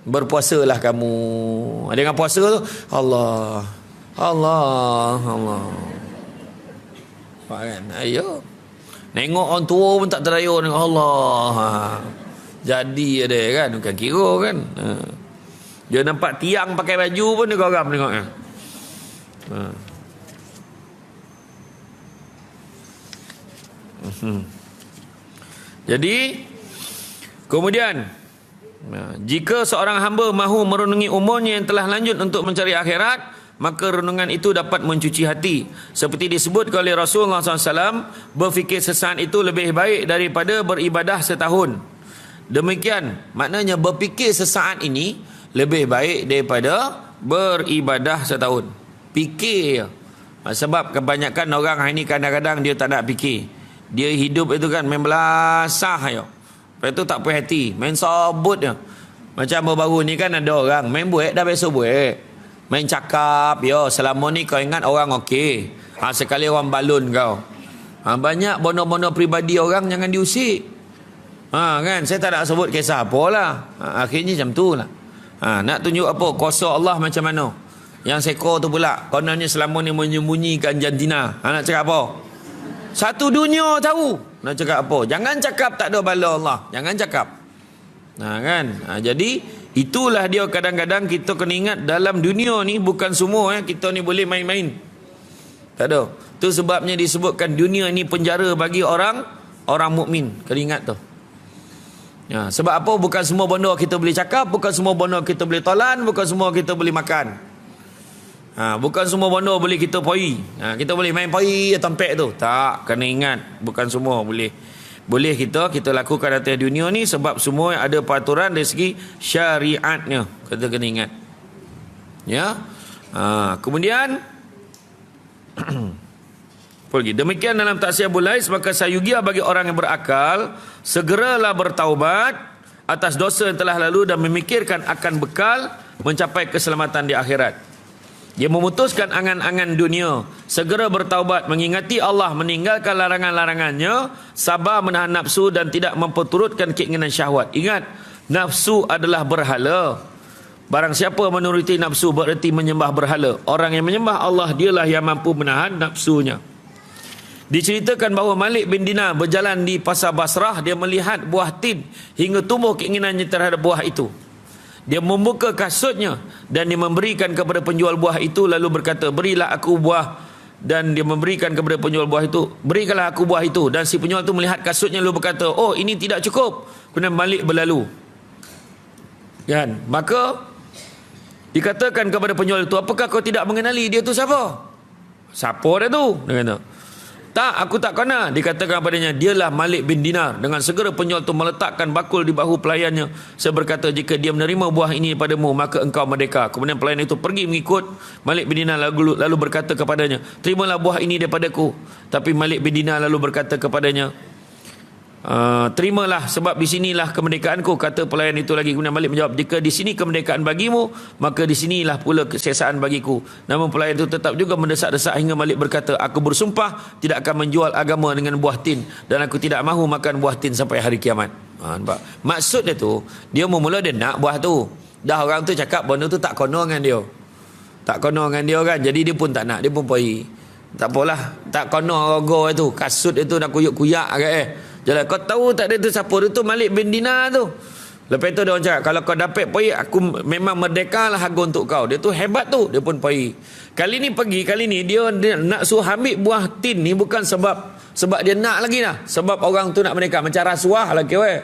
Berpuasalah kamu. Dengan puasa tu Allah. Faham kan? Ayo. Nengok orang tua pun tak terdaya dengan Allah. Jadi ada kan, bukan kira kan. Dia nampak tiang pakai baju pun dia geram tengoknya. Jadi kemudian jika seorang hamba mahu merenungi umurnya yang telah lanjut untuk mencari akhirat, maka renungan itu dapat mencuci hati. Seperti disebut oleh Rasulullah SAW, berfikir sesaat itu lebih baik daripada beribadah setahun. Demikian maknanya berfikir sesaat ini lebih baik daripada beribadah setahun. Fikir. Sebab kebanyakan orang hari ini kadang-kadang dia tak nak fikir. Dia hidup itu kan main belasah je. Lepas tu tak puas hati, main sabut je. Macam baru ni kan ada orang main buat dah biasa buat. Main cakap, selama ni kau ingat orang okey. Sekali orang balun kau. Banyak bono-bono pribadi orang jangan diusik. Kan, saya tak nak sebut kisah apalah. Akhirnya macam tu lah. Nak tunjuk apa? Kuasa Allah macam mana? Yang seko tu pula kononnya selama ni menyembunyikan jantina. Nak cakap apa? Satu dunia tahu. Nak cakap apa? Jangan cakap tak ada bala Allah. Jangan cakap. Kan? Jadi itulah dia, kadang-kadang kita kena ingat dalam dunia ni bukan semua kita ni boleh main-main. Tak ada. Tu sebabnya disebutkan dunia ni penjara bagi orang mukmin. Kena ingat tu. Sebab apa? Bukan semua benda kita boleh cakap, bukan semua benda kita boleh tolan, bukan semua kita boleh makan. Bukan semua benda boleh kita poi. Kita boleh main poi tempek tu. Tak, kena ingat bukan semua boleh. Boleh kita lakukan atas dunia ni sebab semua ada peraturan dari segi syariatnya. Kita kena ingat. Ya. Kemudian pergi. Demikian dalam Taksir Abu Lais, maka sayugia bagi orang yang berakal segeralah bertaubat atas dosa yang telah lalu dan memikirkan akan bekal mencapai keselamatan di akhirat. Dia memutuskan angan-angan dunia, segera bertaubat, mengingati Allah, meninggalkan larangan-larangannya, sabar menahan nafsu dan tidak memperturutkan keinginan syahwat. Ingat, nafsu adalah berhala. Barang siapa menuruti nafsu bererti menyembah berhala. Orang yang menyembah Allah, dialah yang mampu menahan nafsunya. Diceritakan bahawa Malik bin Dinar berjalan di pasar Basrah, dia melihat buah tin hingga tumbuh keinginannya terhadap buah itu. Dia membuka kasutnya dan dia memberikan kepada penjual buah itu, lalu berkata, berilah aku buah. Dan dia memberikan kepada penjual buah itu, berikanlah aku buah itu. Dan si penjual itu melihat kasutnya lalu berkata, oh ini tidak cukup. Kemudian Malik berlalu. Kan? Maka dikatakan kepada penjual itu, apakah kau tidak mengenali dia tu siapa? Siapa dia tu? Dia kata, tak, aku tak kenal. Dikatakan padanya, dialah Malik bin Dinar. Dengan segera penjual itu meletakkan bakul di bahu pelayannya. Saya berkata, jika dia menerima buah ini padamu, maka engkau merdeka. Kemudian pelayan itu pergi mengikut Malik bin Dinar, lalu berkata kepadanya, terimalah buah ini daripadaku. Tapi Malik bin Dinar lalu berkata kepadanya, terimalah, sebab di sinilah kemerdekaanku, kata pelayan itu lagi. Kemudian Malik menjawab, jika di sini kemerdekaan bagimu, maka di sinilah pula kesesaan bagiku. Namun pelayan itu tetap juga mendesak-desak hingga Malik berkata, aku bersumpah tidak akan menjual agama dengan buah tin, dan aku tidak mahu makan buah tin sampai hari kiamat. Nampak? Maksud dia tu, dia mula dia nak buah tu. Dah orang tu cakap benda tu tak kono dengan dia. Tak kono dengan dia kan. Jadi dia pun tak nak, dia pun pergi. Tak apalah, tak kono rogo itu, kasut itu nak kuyak-kuyak agak Jalan, kau tahu tak dia tu siapa? Dia tu Malik bin Dinar tu. Lepas tu dia orang cakap, kalau kau dapat pergi, aku memang merdeka lah harga untuk kau. Dia tu hebat tu. Dia pun pergi. Kali ni dia nak suruh ambil buah tin ni bukan sebab dia nak lagi lah. Sebab orang tu nak merdeka. Macam rasuah lah kira.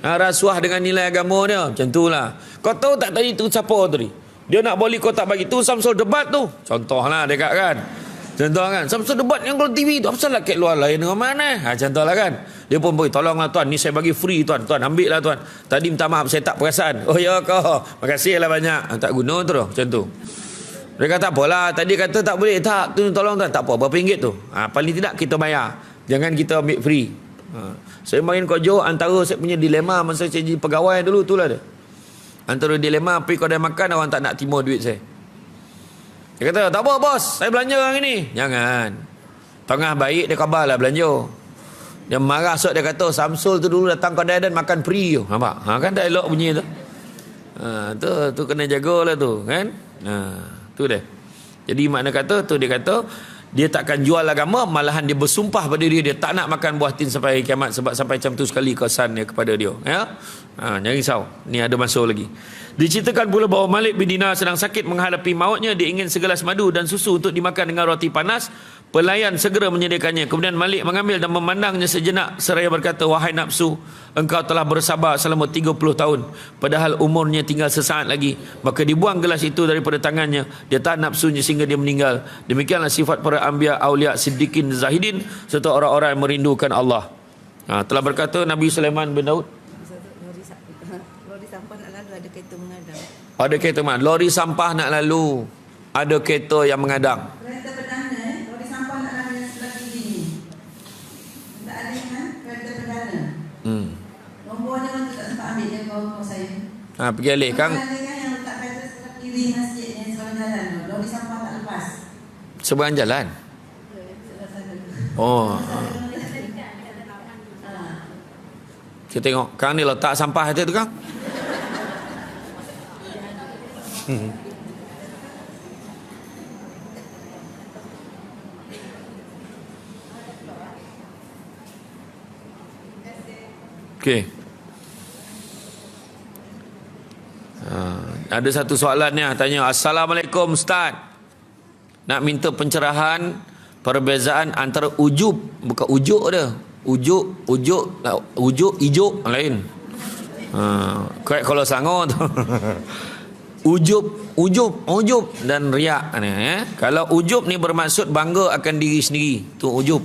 Rasuah dengan nilai agama dia. Macam tu lah. Kau tahu tak tadi tu siapa tu ni? Dia nak boleh kau tak bagi tu Samsul debat tu. Contoh lah dekat kan. Contoh kan, Samsul debat yang kalau TV tu, apa salah kat luar lain dengan mana? Contoh lah kan. Dia pun pergi, tolonglah tuan, ni saya bagi free tuan. Tuan ambil lah tuan. Tadi minta maaf, saya tak perasan. Oh ya kau, makasih lah banyak. Tak guna tu macam tu. Dia kata, tak apalah, tadi kata tak boleh. Tak, tu tolong tuan. Tak apa, berapa ringgit tu? Paling tidak kita bayar. Jangan kita ambil free. Saya main kojo antara saya punya dilema masa saya jadi pegawai dulu, itulah dia. Antara dilema, pergi kedai makan, orang tak nak timur duit saya. Dia kata, tak apa bos, saya belanja hari ni. Jangan. Tengah baik dia khabarlah belanja. Dia marah sebab dia kata, Samsul tu dulu datang kedai dan makan free tu. Nampak? Kan tak elok bunyi tu. Tu kena jagalah tu. Kan? Tu dia. Jadi makna kata, tu dia kata, dia takkan jual agama, malahan dia bersumpah pada dia tak nak makan buah tin sampai kiamat, sebab sampai macam tu sekali kesan dia kepada dia. Ya? Jangan risau. Ni ada masa lagi. Diceritakan pula bahawa Malik bin Dinar sedang sakit menghadapi mautnya. Dia ingin segelas madu dan susu untuk dimakan dengan roti panas. Pelayan segera menyediakannya. Kemudian Malik mengambil dan memandangnya sejenak seraya berkata, wahai nafsu, engkau telah bersabar selama 30 tahun, padahal umurnya tinggal sesaat lagi. Maka dibuang gelas itu daripada tangannya. Dia tahan nafsunya sehingga dia meninggal. Demikianlah sifat para anbiya, aulia, siddiqin, zahidin serta orang-orang yang merindukan Allah. Telah berkata Nabi Sulaiman bin Daud,
lori sampah nak lalu ada kereta mengadang.
Ada kereta mana? Lori sampah nak lalu, ada kereta yang mengadang.
Kereta perdana, lori sampah nak lalu yang sebelah kiri ni. Tak ada kan? Kereta perdana. Nombornya orang tu tak sempat ambil dia kawan saya.
Pergi alih Kang.
Kan yang letak kereta sebelah kiri masjid yang sebelah jalan tu. Lori sampah tak lepas.
Seberang jalan. Oh. Kita tengok Kang ni letak sampah itu tu Kang. Okey. Ada satu soalan ni tanya, Assalamualaikum Ustaz. Nak minta pencerahan perbezaan antara ujub, bukan ujuk dia. Ujuk ijuk lain. Korek kalau Selangor tu. Ujub dan riak ni, Kalau ujub ni bermaksud bangga akan diri sendiri, tu ujub.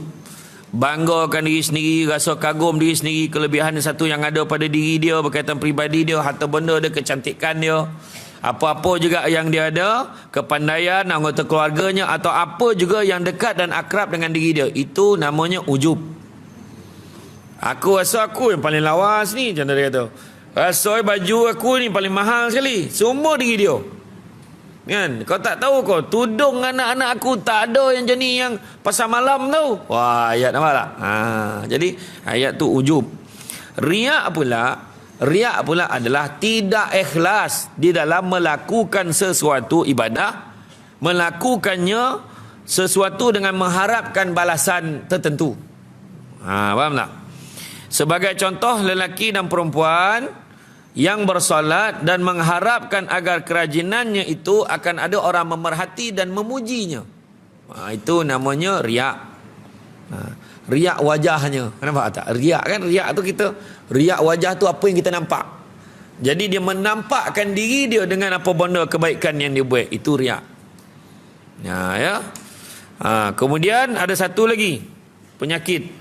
Bangga akan diri sendiri, rasa kagum diri sendiri, kelebihan satu yang ada pada diri dia berkaitan peribadi dia, harta benda dia, kecantikan dia, apa-apa juga yang dia ada, kepandaian, anggota keluarganya atau apa juga yang dekat dan akrab dengan diri dia, itu namanya ujub. Aku rasa aku yang paling lawas ni, macam dia kata. Rasa baju aku ni paling mahal sekali, semua diri dia. Kan? Kau tak tahu kau tudung anak-anak aku tak ada yang jenis yang pasal malam tu. Wah, ayat nampak tak? Jadi ayat tu ujub. Riak pula adalah tidak ikhlas di dalam melakukan sesuatu ibadah, melakukannya sesuatu dengan mengharapkan balasan tertentu. Faham tak? Sebagai contoh, lelaki dan perempuan yang bersolat dan mengharapkan agar kerajinannya itu akan ada orang memerhati dan memujinya. Itu namanya riak. Riak wajahnya. Nampak tak? Riak kan? Riak tu kita, riak wajah tu apa yang kita nampak. Jadi dia menampakkan diri dia dengan apa benda kebaikan yang dia buat. Itu riak. Ya. Kemudian ada satu lagi penyakit,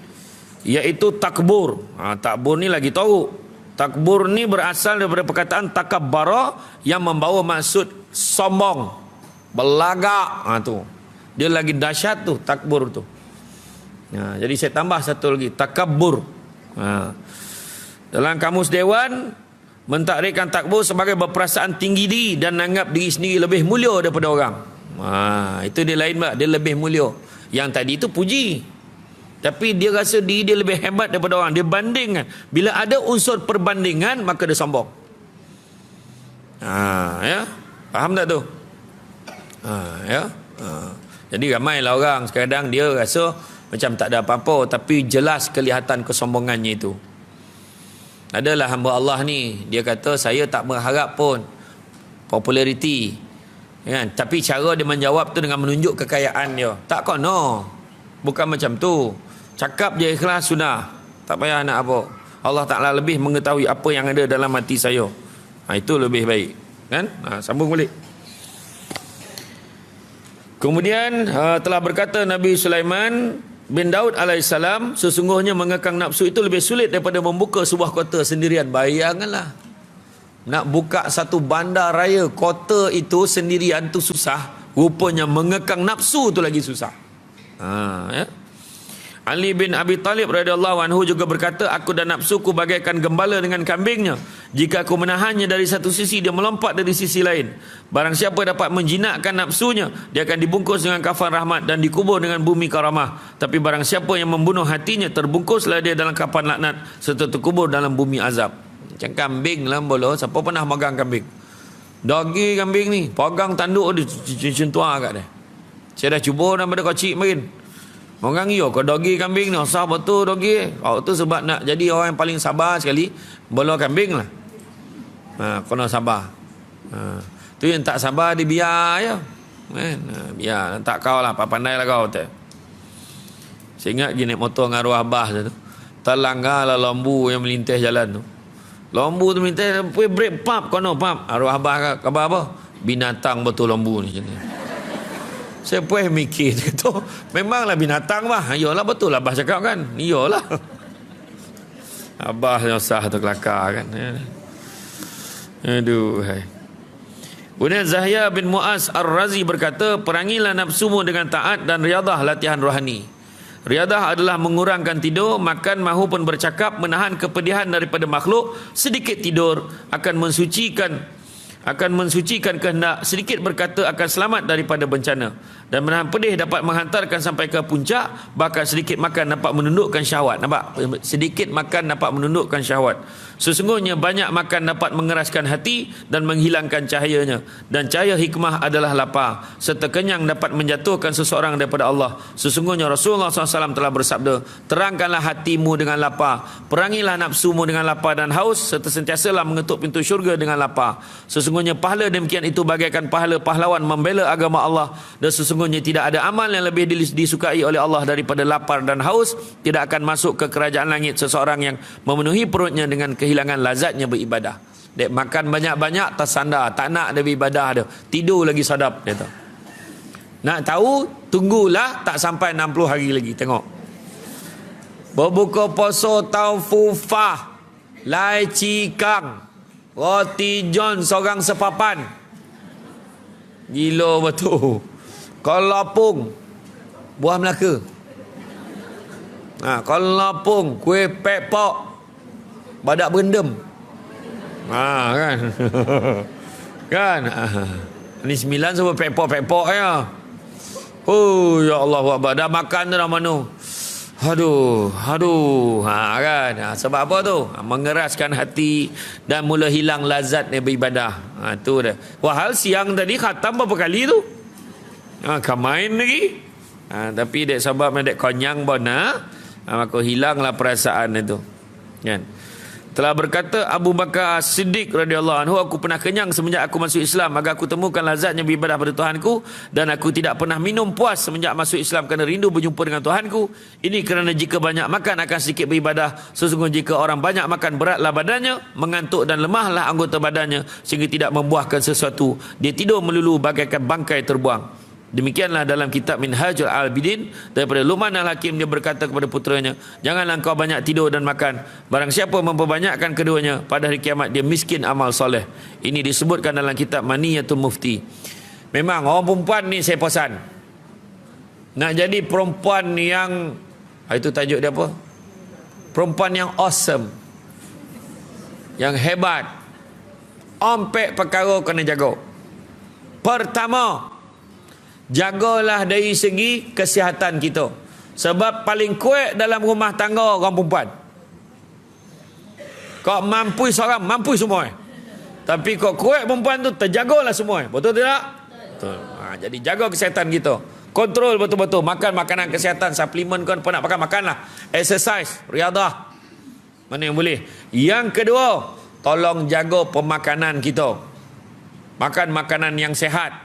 iaitu takbur. Takbur ni lagi tahu. Takbur ni berasal daripada perkataan takabbara yang membawa maksud sombong, belagak. Tu dia lagi dahsyat tu takbur tu. Jadi saya tambah satu lagi, takabbur. Dalam kamus Dewan mentakrifkan takbur sebagai berperasaan tinggi diri dan menganggap diri sendiri lebih mulia daripada orang. Itu dia lain pula, dia lebih mulia. Yang tadi itu puji, tapi dia rasa diri dia lebih hebat daripada orang. Dia bandingkan. Bila ada unsur perbandingan, maka dia sombong. Ya, faham tak tu? Ya. Jadi ramailah orang sekadang dia rasa macam tak ada apa-apa, tapi jelas kelihatan kesombongannya itu. Adalah hamba Allah ni, dia kata saya tak berharap pun populariti, kan? Tapi cara dia menjawab tu dengan menunjuk kekayaan dia. Tak kono, bukan macam tu. Cakap je ikhlas sudah, tak payah nak apa. Allah Ta'ala lebih mengetahui apa yang ada dalam hati saya. Itu lebih baik, kan? Sambung balik. Kemudian telah berkata Nabi Sulaiman bin Daud alaihissalam, sesungguhnya mengekang nafsu itu lebih sulit daripada membuka sebuah kota sendirian. Bayangkanlah, nak buka satu bandar raya, kota itu sendirian tu susah, rupanya mengekang nafsu tu lagi susah. Ya. Ali bin Abi Talib radhiyallahu anhu juga berkata, aku dan nafsuku bagaikan gembala dengan kambingnya. Jika aku menahannya dari satu sisi, dia melompat dari sisi lain. Barang siapa dapat menjinakkan nafsunya, dia akan dibungkus dengan kafan rahmat dan dikubur dengan bumi karamah. Tapi barang siapa yang membunuh hatinya, terbungkuslah dia dalam kafan laknat serta terkubur dalam bumi azab. Macam kambing lah bola. Siapa pernah magang kambing? Dagi kambing ni, pegang tanduk dia centua kat dia. Saya dah cuba daripada kecil main. Orang iyo kau dogi kambing ni, asal betul dogi. Tu sebab nak jadi orang yang paling sabar sekali, bola kambing lah. Kena sabar. Tu yang tak sabar dia biar je. Biar tak kau lah, pandai lah kau tu. Saya ingat je naik motor dengan arwah abah tu. Terlanggarlah lembu yang melintas jalan tu. Lembu tu melintas, break pap, kono pap. Arwah abah khabar apa? Binatang betul lembu ni macam ni. Saya pun mikir tu, memanglah binatang bah. Iyalah betul lah Abah cakap kan. Iyalah. Abah nyosah tu kelakar kan. Aduh. Kemudian Zahya bin Mu'az Ar-Razi berkata, perangilah nafsumu dengan taat dan riadah, latihan rohani. Riadah adalah mengurangkan tidur, makan, mahupun bercakap, menahan kepedihan daripada makhluk. Sedikit tidur akan mensucikan kehendak, sedikit berkata akan selamat daripada bencana, dan menahan pedih dapat menghantarkan sampai ke puncak, bahkan sedikit makan dapat menundukkan syahwat. Nampak? Sedikit makan dapat menundukkan syahwat. Sesungguhnya banyak makan dapat mengeraskan hati dan menghilangkan cahayanya, dan cahaya hikmah adalah lapar, serta kenyang dapat menjatuhkan seseorang daripada Allah. Sesungguhnya Rasulullah SAW telah bersabda, terangkanlah hatimu dengan lapar, perangilah nafsumu dengan lapar dan haus, serta sentiasalah mengetuk pintu syurga dengan lapar. Sesungguhnya pahala demikian itu bagaikan pahala pahlawan membela agama Allah, dan sesungguhnya tidak ada amal yang lebih disukai oleh Allah daripada lapar dan haus. Tidak akan masuk ke kerajaan langit seseorang yang memenuhi perutnya dengan kehilangan lazatnya beribadah. Dek makan banyak-banyak tersandar, tak nak dia beribadah dia, tidur lagi sadap dia tahu. Nak tahu, tunggulah tak sampai 60 hari lagi, tengok. Berbuka puasa taufufah, lai cikang, roti john seorang sepapan. Gila betul. Kolapung, buah Melaka. Kolapung, kuih pepok, badak berendam. Kan. Kan. Ni 9 semua pepok-pepok ya. Oh ya Allah, dah makan tu dah mana. Aduh. Kan. Sebab apa tu? Mengeraskan hati dan mula hilang lazatnya beribadah. Tu dah. Wahal siang tadi khatam berapa kali tu? Kan main lagi. Tapi dek sebab dek konyang bona, maka hilanglah perasaan itu. Kan? Telah berkata Abu Bakar Siddiq radhiyallahu anhu, aku pernah kenyang semenjak aku masuk Islam agar aku temukan lazatnya beribadah pada Tuhanku, dan aku tidak pernah minum puas semenjak masuk Islam kerana rindu berjumpa dengan Tuhanku. Ini kerana jika banyak makan akan sedikit beribadah. Sesungguhnya jika orang banyak makan beratlah badannya, mengantuk dan lemahlah anggota badannya sehingga tidak membuahkan sesuatu. Dia tidur melulu bagaikan bangkai terbuang. Demikianlah dalam kitab Minhajul Abidin daripada Luqman Al-Hakim, dia berkata kepada puteranya, janganlah engkau banyak tidur dan makan. Barang siapa memperbanyakkan keduanya, pada hari kiamat dia miskin amal soleh. Ini disebutkan dalam kitab Maniyatul Mufti. Memang orang perempuan ni saya pesan, nak jadi perempuan yang, itu tajuk dia apa? Perempuan yang awesome, yang hebat. Ompek perkara kena jaga. Pertama, jagalah dari segi kesihatan kita. Sebab paling kuat dalam rumah tangga orang perempuan. Kau mampu seorang, mampu semua. Tapi kau kuat perempuan tu, terjagalah semua. Betul tidak? Betul. Jadi jaga kesihatan kita. Kontrol betul-betul. Makan makanan kesihatan, suplemen kau nak makan, makanlah. Exercise, riadah. Mana yang boleh. Yang kedua, tolong jaga pemakanan kita. Makan makanan yang sehat.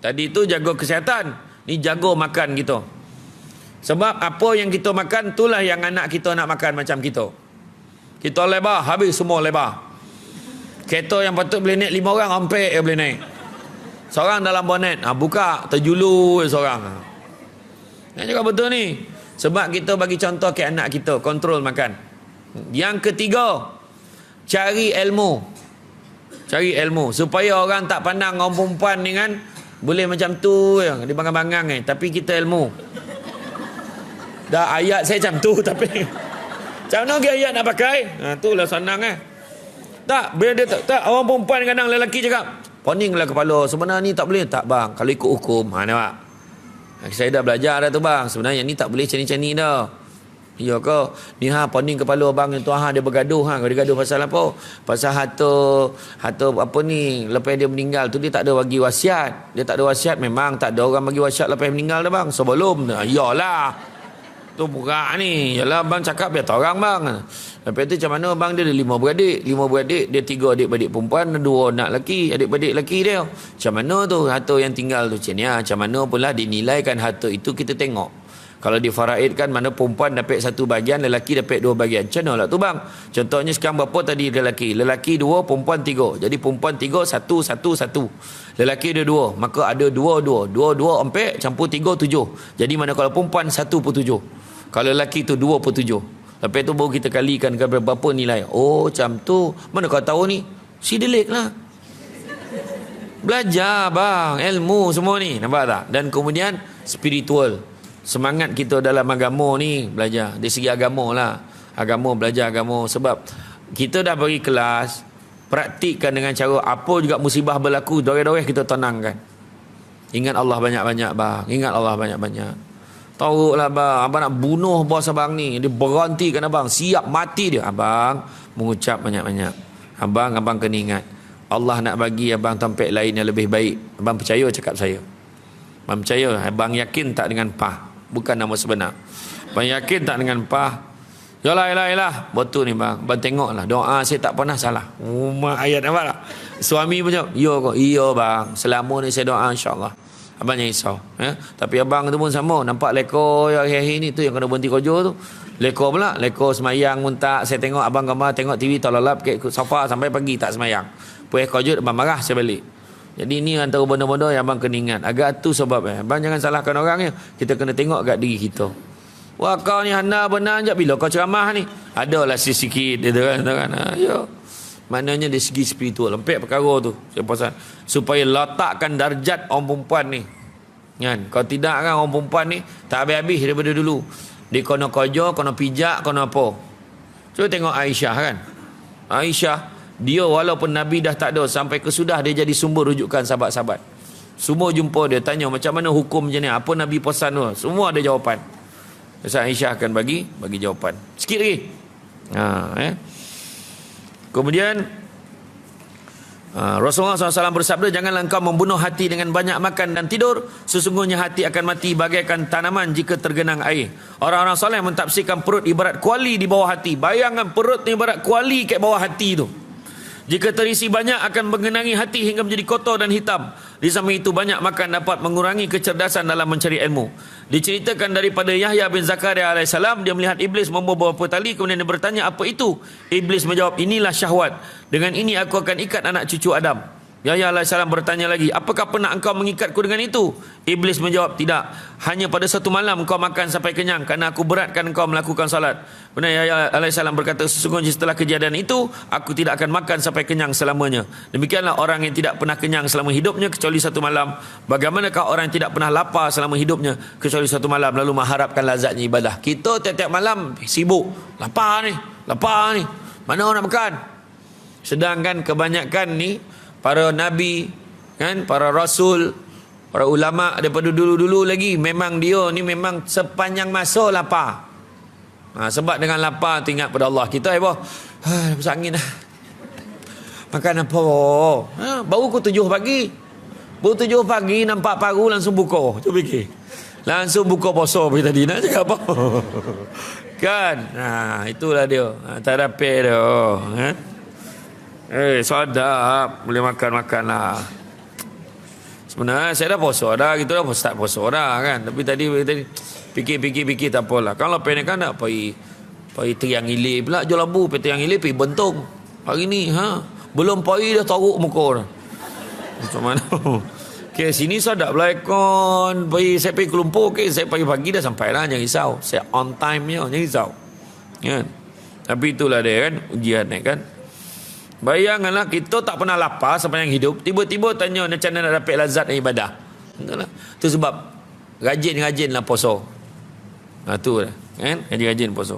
Tadi tu jaga kesihatan, ni jaga makan kita. Sebab apa yang kita makan, itulah yang anak kita nak makan macam kita. Kita lebar, habis semua lebar. Kereta yang patut boleh naik 5 orang, hampir boleh naik. Seorang dalam bonet, buka, terjulur seorang. Yang cakap betul ni. Sebab kita bagi contoh ke anak kita, kontrol makan. Yang ketiga, cari ilmu. Cari ilmu. Supaya orang tak pandang orang perempuan ni kan, boleh macam tu yang dibangang-bangang tapi kita ilmu. Dah ayat saya macam tu tapi macam mana ke ayat nak pakai? Itulah senang Tak, bila dia tak orang perempuan kadang lelaki cakap, poninglah kepala. Sebenarnya ni tak boleh. Tak bang, kalau ikut hukum. Nampak? Saya dah belajar dah tu bang. Sebenarnya ni tak boleh cani-cani dah. Ya ke? Ni poning kepala abang tu dia bergaduh dia gaduh pasal apa? Pasal harta apa ni, lepas dia meninggal tu dia tak ada bagi wasiat. Dia tak ada wasiat, memang tak ada orang bagi wasiat lepas meninggal dah bang. Sebelum iyalah. Tu burak ni. Yalah bang cakap biar tak orang bang. Lepas tu macam mana bang, dia ada 5 beradik. 5 beradik, dia 3 adik-beradik perempuan dan 2 anak lelaki, adik-beradik lelaki dia. Macam mana tu harta yang tinggal tu macam ni? Macam mana pula dinilaikan harta itu, kita tengok. Kalau difaraidkan, mana perempuan dapat 1 bahagian, lelaki dapat 2 bahagian. Macam mana lah tu bang? Contohnya sekarang berapa tadi lelaki? Lelaki 2, perempuan 3. Jadi perempuan 3, 1, 1, 1. Lelaki ada 2. Maka ada 2, 2. 2, 2 empek, campur 3, 7. Jadi mana kalau perempuan 1/7. Kalau lelaki tu 2/7. Lepas tu baru kita kalikan ke berapa nilai. Oh macam tu. Mana kau tahu ni? Sidelik lah. Belajar bang. Ilmu semua ni. Nampak tak? Dan kemudian spiritual. Semangat kita dalam agama ni belajar. Dari segi agama lah. Agama, belajar agama. Sebab kita dah bagi kelas, praktikkan dengan cara apa juga musibah berlaku, doreh-doreh kita tenangkan. Ingat Allah banyak-banyak bang. Ingat Allah banyak-banyak. Tahu lah bang, abang nak bunuh bos abang ni. Dia berhentikan abang. Siap mati dia. Abang mengucap banyak-banyak. Abang kena ingat. Allah nak bagi abang tempat lain yang lebih baik. Abang percaya cakap saya. Abang percaya. Abang yakin tak dengan pah? Bukan nama sebenar. Abang yakin tak dengan pah? Yalah. Betul ni bang. Abang tengoklah. Doa saya tak pernah salah. Ayat nampak tak? Suami pun cakap, ya kok. Iya bang. Selama ni saya doa insyaAllah. Abang jangan risau. Tapi abang tu pun sama. Nampak leko yang hari ni tu yang kena berhenti kerja tu. Leko pula. Leko semayang pun tak. Saya tengok abang gambar tengok TV terlelap ke sofa sampai pagi tak semayang. Puas kerja abang marah saya balik. Jadi ni antara benda-benda yang abang kena ingat. Agak tu sebab abang jangan salahkan orang ya. Kita kena tengok agak diri kita. Wah kau ni hana benar je bila kau ceramah ni. Adalah sikit dia kan. Ya. Maknanya dari segi spiritual. Lempek perkara tu. Saya pasal supaya letakkan darjat orang perempuan ni. Kan? Kalau tidak kan orang perempuan ni tak habis-habis daripada dulu. Dia kena kerja, kena pijak, kena apa. Cuba tengok Aisyah kan. Aisyah, dia walaupun Nabi dah tak ada, sampai kesudah dia jadi sumber rujukan sahabat-sahabat. Semua jumpa dia, tanya macam mana hukum macam ni, apa Nabi pesan tu, semua ada jawapan. Ustaz Aisyah akan bagi jawapan. Sikit lagi. Kemudian Rasulullah SAW bersabda, janganlah engkau membunuh hati dengan banyak makan dan tidur. Sesungguhnya hati akan mati bagaikan tanaman jika tergenang air. Orang-orang soleh mentafsirkan perut ibarat kuali di bawah hati. Bayangkan perut ni ibarat kuali kat bawah hati tu. Jika terisi banyak akan menggenangi hati hingga menjadi kotor dan hitam. Di samping itu banyak makan dapat mengurangi kecerdasan dalam mencari ilmu. Diceritakan daripada Yahya bin Zakaria alaihissalam, dia melihat iblis membawa beberapa tali, kemudian dia bertanya, apa itu? Iblis menjawab, inilah syahwat. Dengan ini aku akan ikat anak cucu Adam. Yahya alaihissalam bertanya lagi, apakah pernah engkau mengikatku dengan itu? Iblis menjawab, tidak. Hanya pada satu malam engkau makan sampai kenyang, kerana aku beratkan engkau melakukan salat. Kemudian Yahya alaihissalam berkata, sesungguhnya setelah kejadian itu, aku tidak akan makan sampai kenyang selamanya. Demikianlah orang yang tidak pernah kenyang selama hidupnya kecuali satu malam. Bagaimanakah orang yang tidak pernah lapar selama hidupnya kecuali satu malam, lalu mengharapkan lazatnya ibadah. Kita tiap-tiap malam sibuk, lapar ni, mana orang nak makan? Sedangkan kebanyakan ni para nabi, kan, para rasul, para ulama daripada dulu-dulu lagi, memang dia ni memang sepanjang masa lapar. Sebab dengan lapar tu ingat pada Allah. Kita besar angin dah. Makan apa? Baru pukul 7 pagi. Pukul 7 pagi nampak paru langsung buka. Cuba fikir. Langsung buka puasa pagi tadi. Nak cakap apa? Kan? Itulah dia. Tak dapat dia. Sedap. Boleh makan-makan lah. Sebenarnya saya dah puasa dah. Kita dah start puasa dah kan. Tapi tadi fikir tak apalah. Kalau pendek kan nak pergi Tiang Ilir pula jual lambu. Pergi Tiang Ilir pergi Bentong. Hari ni belum pergi dah taruk muka dah. Macam mana? Okay, sini sedap lah ikon. Saya pergi ke Lumpur. Okay, saya pagi-pagi dah sampai lah. Jangan risau. Saya on time je. Jangan risau. Kan? Tapi itulah dia kan. Ujian ni kan. Bayangkanlah kita tak pernah lapar sepanjang hidup. Tiba-tiba tanya macam mana nak dapat lazat ibadah. Itu sebab rajin-rajinlah puasa. Tu lah. Kan? Rajin-rajin puasa.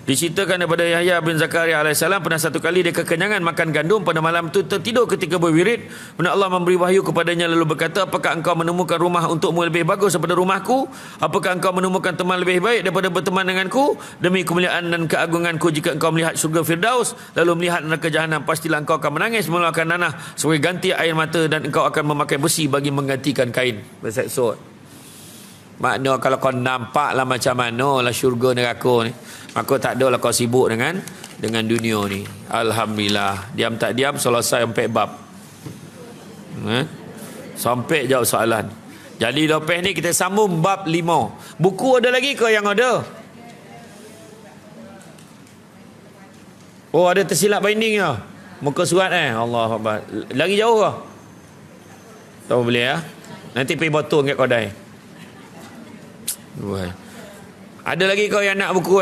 Diceritakan daripada Yahya bin Zakaria alaihissalam, pernah satu kali dia kekenyangan makan gandum. Pada malam itu tertidur ketika berwirid. Kemudian Allah memberi wahyu kepadanya lalu berkata, apakah engkau menemukan rumah untukmu lebih bagus daripada rumahku? Apakah engkau menemukan teman lebih baik daripada berteman denganku? Demi kemuliaan dan keagunganku, jika engkau melihat syurga Firdaus lalu melihat neraka Jahannam, pastilah engkau akan menangis mengeluarkan nanah sebagai ganti air mata, dan engkau akan memakai besi bagi menggantikan kain. Bersaksud. Makna kalau kau nampak lah macam mana lah syurga neraka ni, maka tak ada lah kau sibuk dengan dunia ni. Alhamdulillah. Diam tak diam selesai sampai bab. Sampai jawab soalan. Jadi lepas ni kita sambung bab 5. Buku ada lagi ke yang ada? Oh, ada tersilap binding ya. Muka surat Allah Akbar. Lagi jauh ke? Tak boleh ya. Nanti pergi botol kat kedai. Ada lagi kau yang nak buku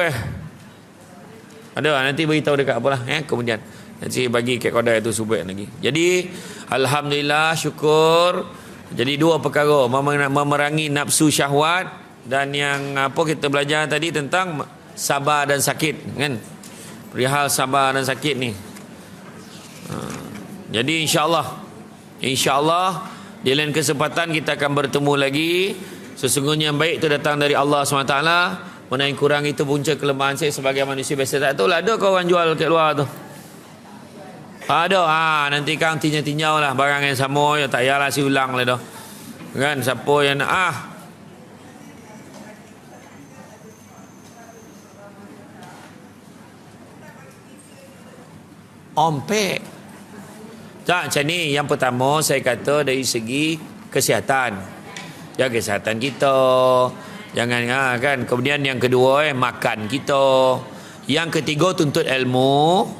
Ada, nanti beritahu dekat apalah kemudian nanti bagi kat kodai tu subit lagi. Jadi alhamdulillah, syukur. Jadi 2 perkara, memerangi nafsu syahwat, dan yang apa kita belajar tadi tentang sabar dan sakit kan. Perihal sabar dan sakit ni. Jadi insyaallah di lain kesempatan kita akan bertemu lagi. Sesungguhnya yang baik itu datang dari Allah SWT. Mana yang kurang itu punca kelemahan saya sebagai manusia biasa. Tak tahu lah, ada kau orang jual kat luar tu? Ada. Nanti kang tinjau lah barang yang sama. Ya, tak payahlah si ulang lah dah. Kan, siapa yang nak ompek. Tak, macam ni. Yang pertama saya kata dari segi kesihatan. Jaga kesihatan kita. Jangan kan. Kemudian yang kedua makan kita. Yang ketiga tuntut ilmu.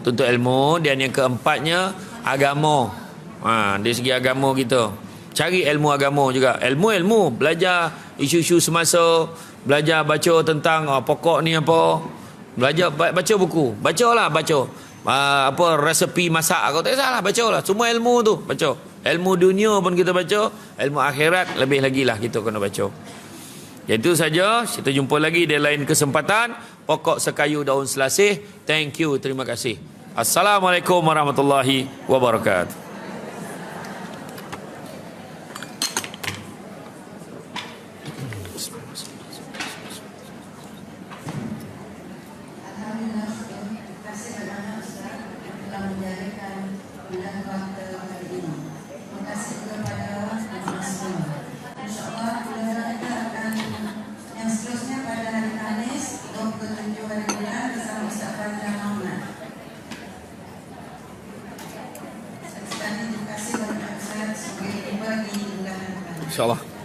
Dan yang keempatnya agama. Dari segi agama kita. Cari ilmu agama juga. Ilmu. Belajar isu-isu semasa. Belajar baca tentang pokok ni apa. Belajar baca buku. Baca. Resepi masak. Kau tak salah. Baca lah. Semua ilmu tu. Baca. Ilmu dunia pun kita baca. Ilmu akhirat lebih lagi lah kita kena baca. Itu saja. Kita jumpa lagi di lain kesempatan. Pokok sekayu daun selasih. Thank you. Terima kasih. Assalamualaikum warahmatullahi wabarakatuh. InsyaAllah.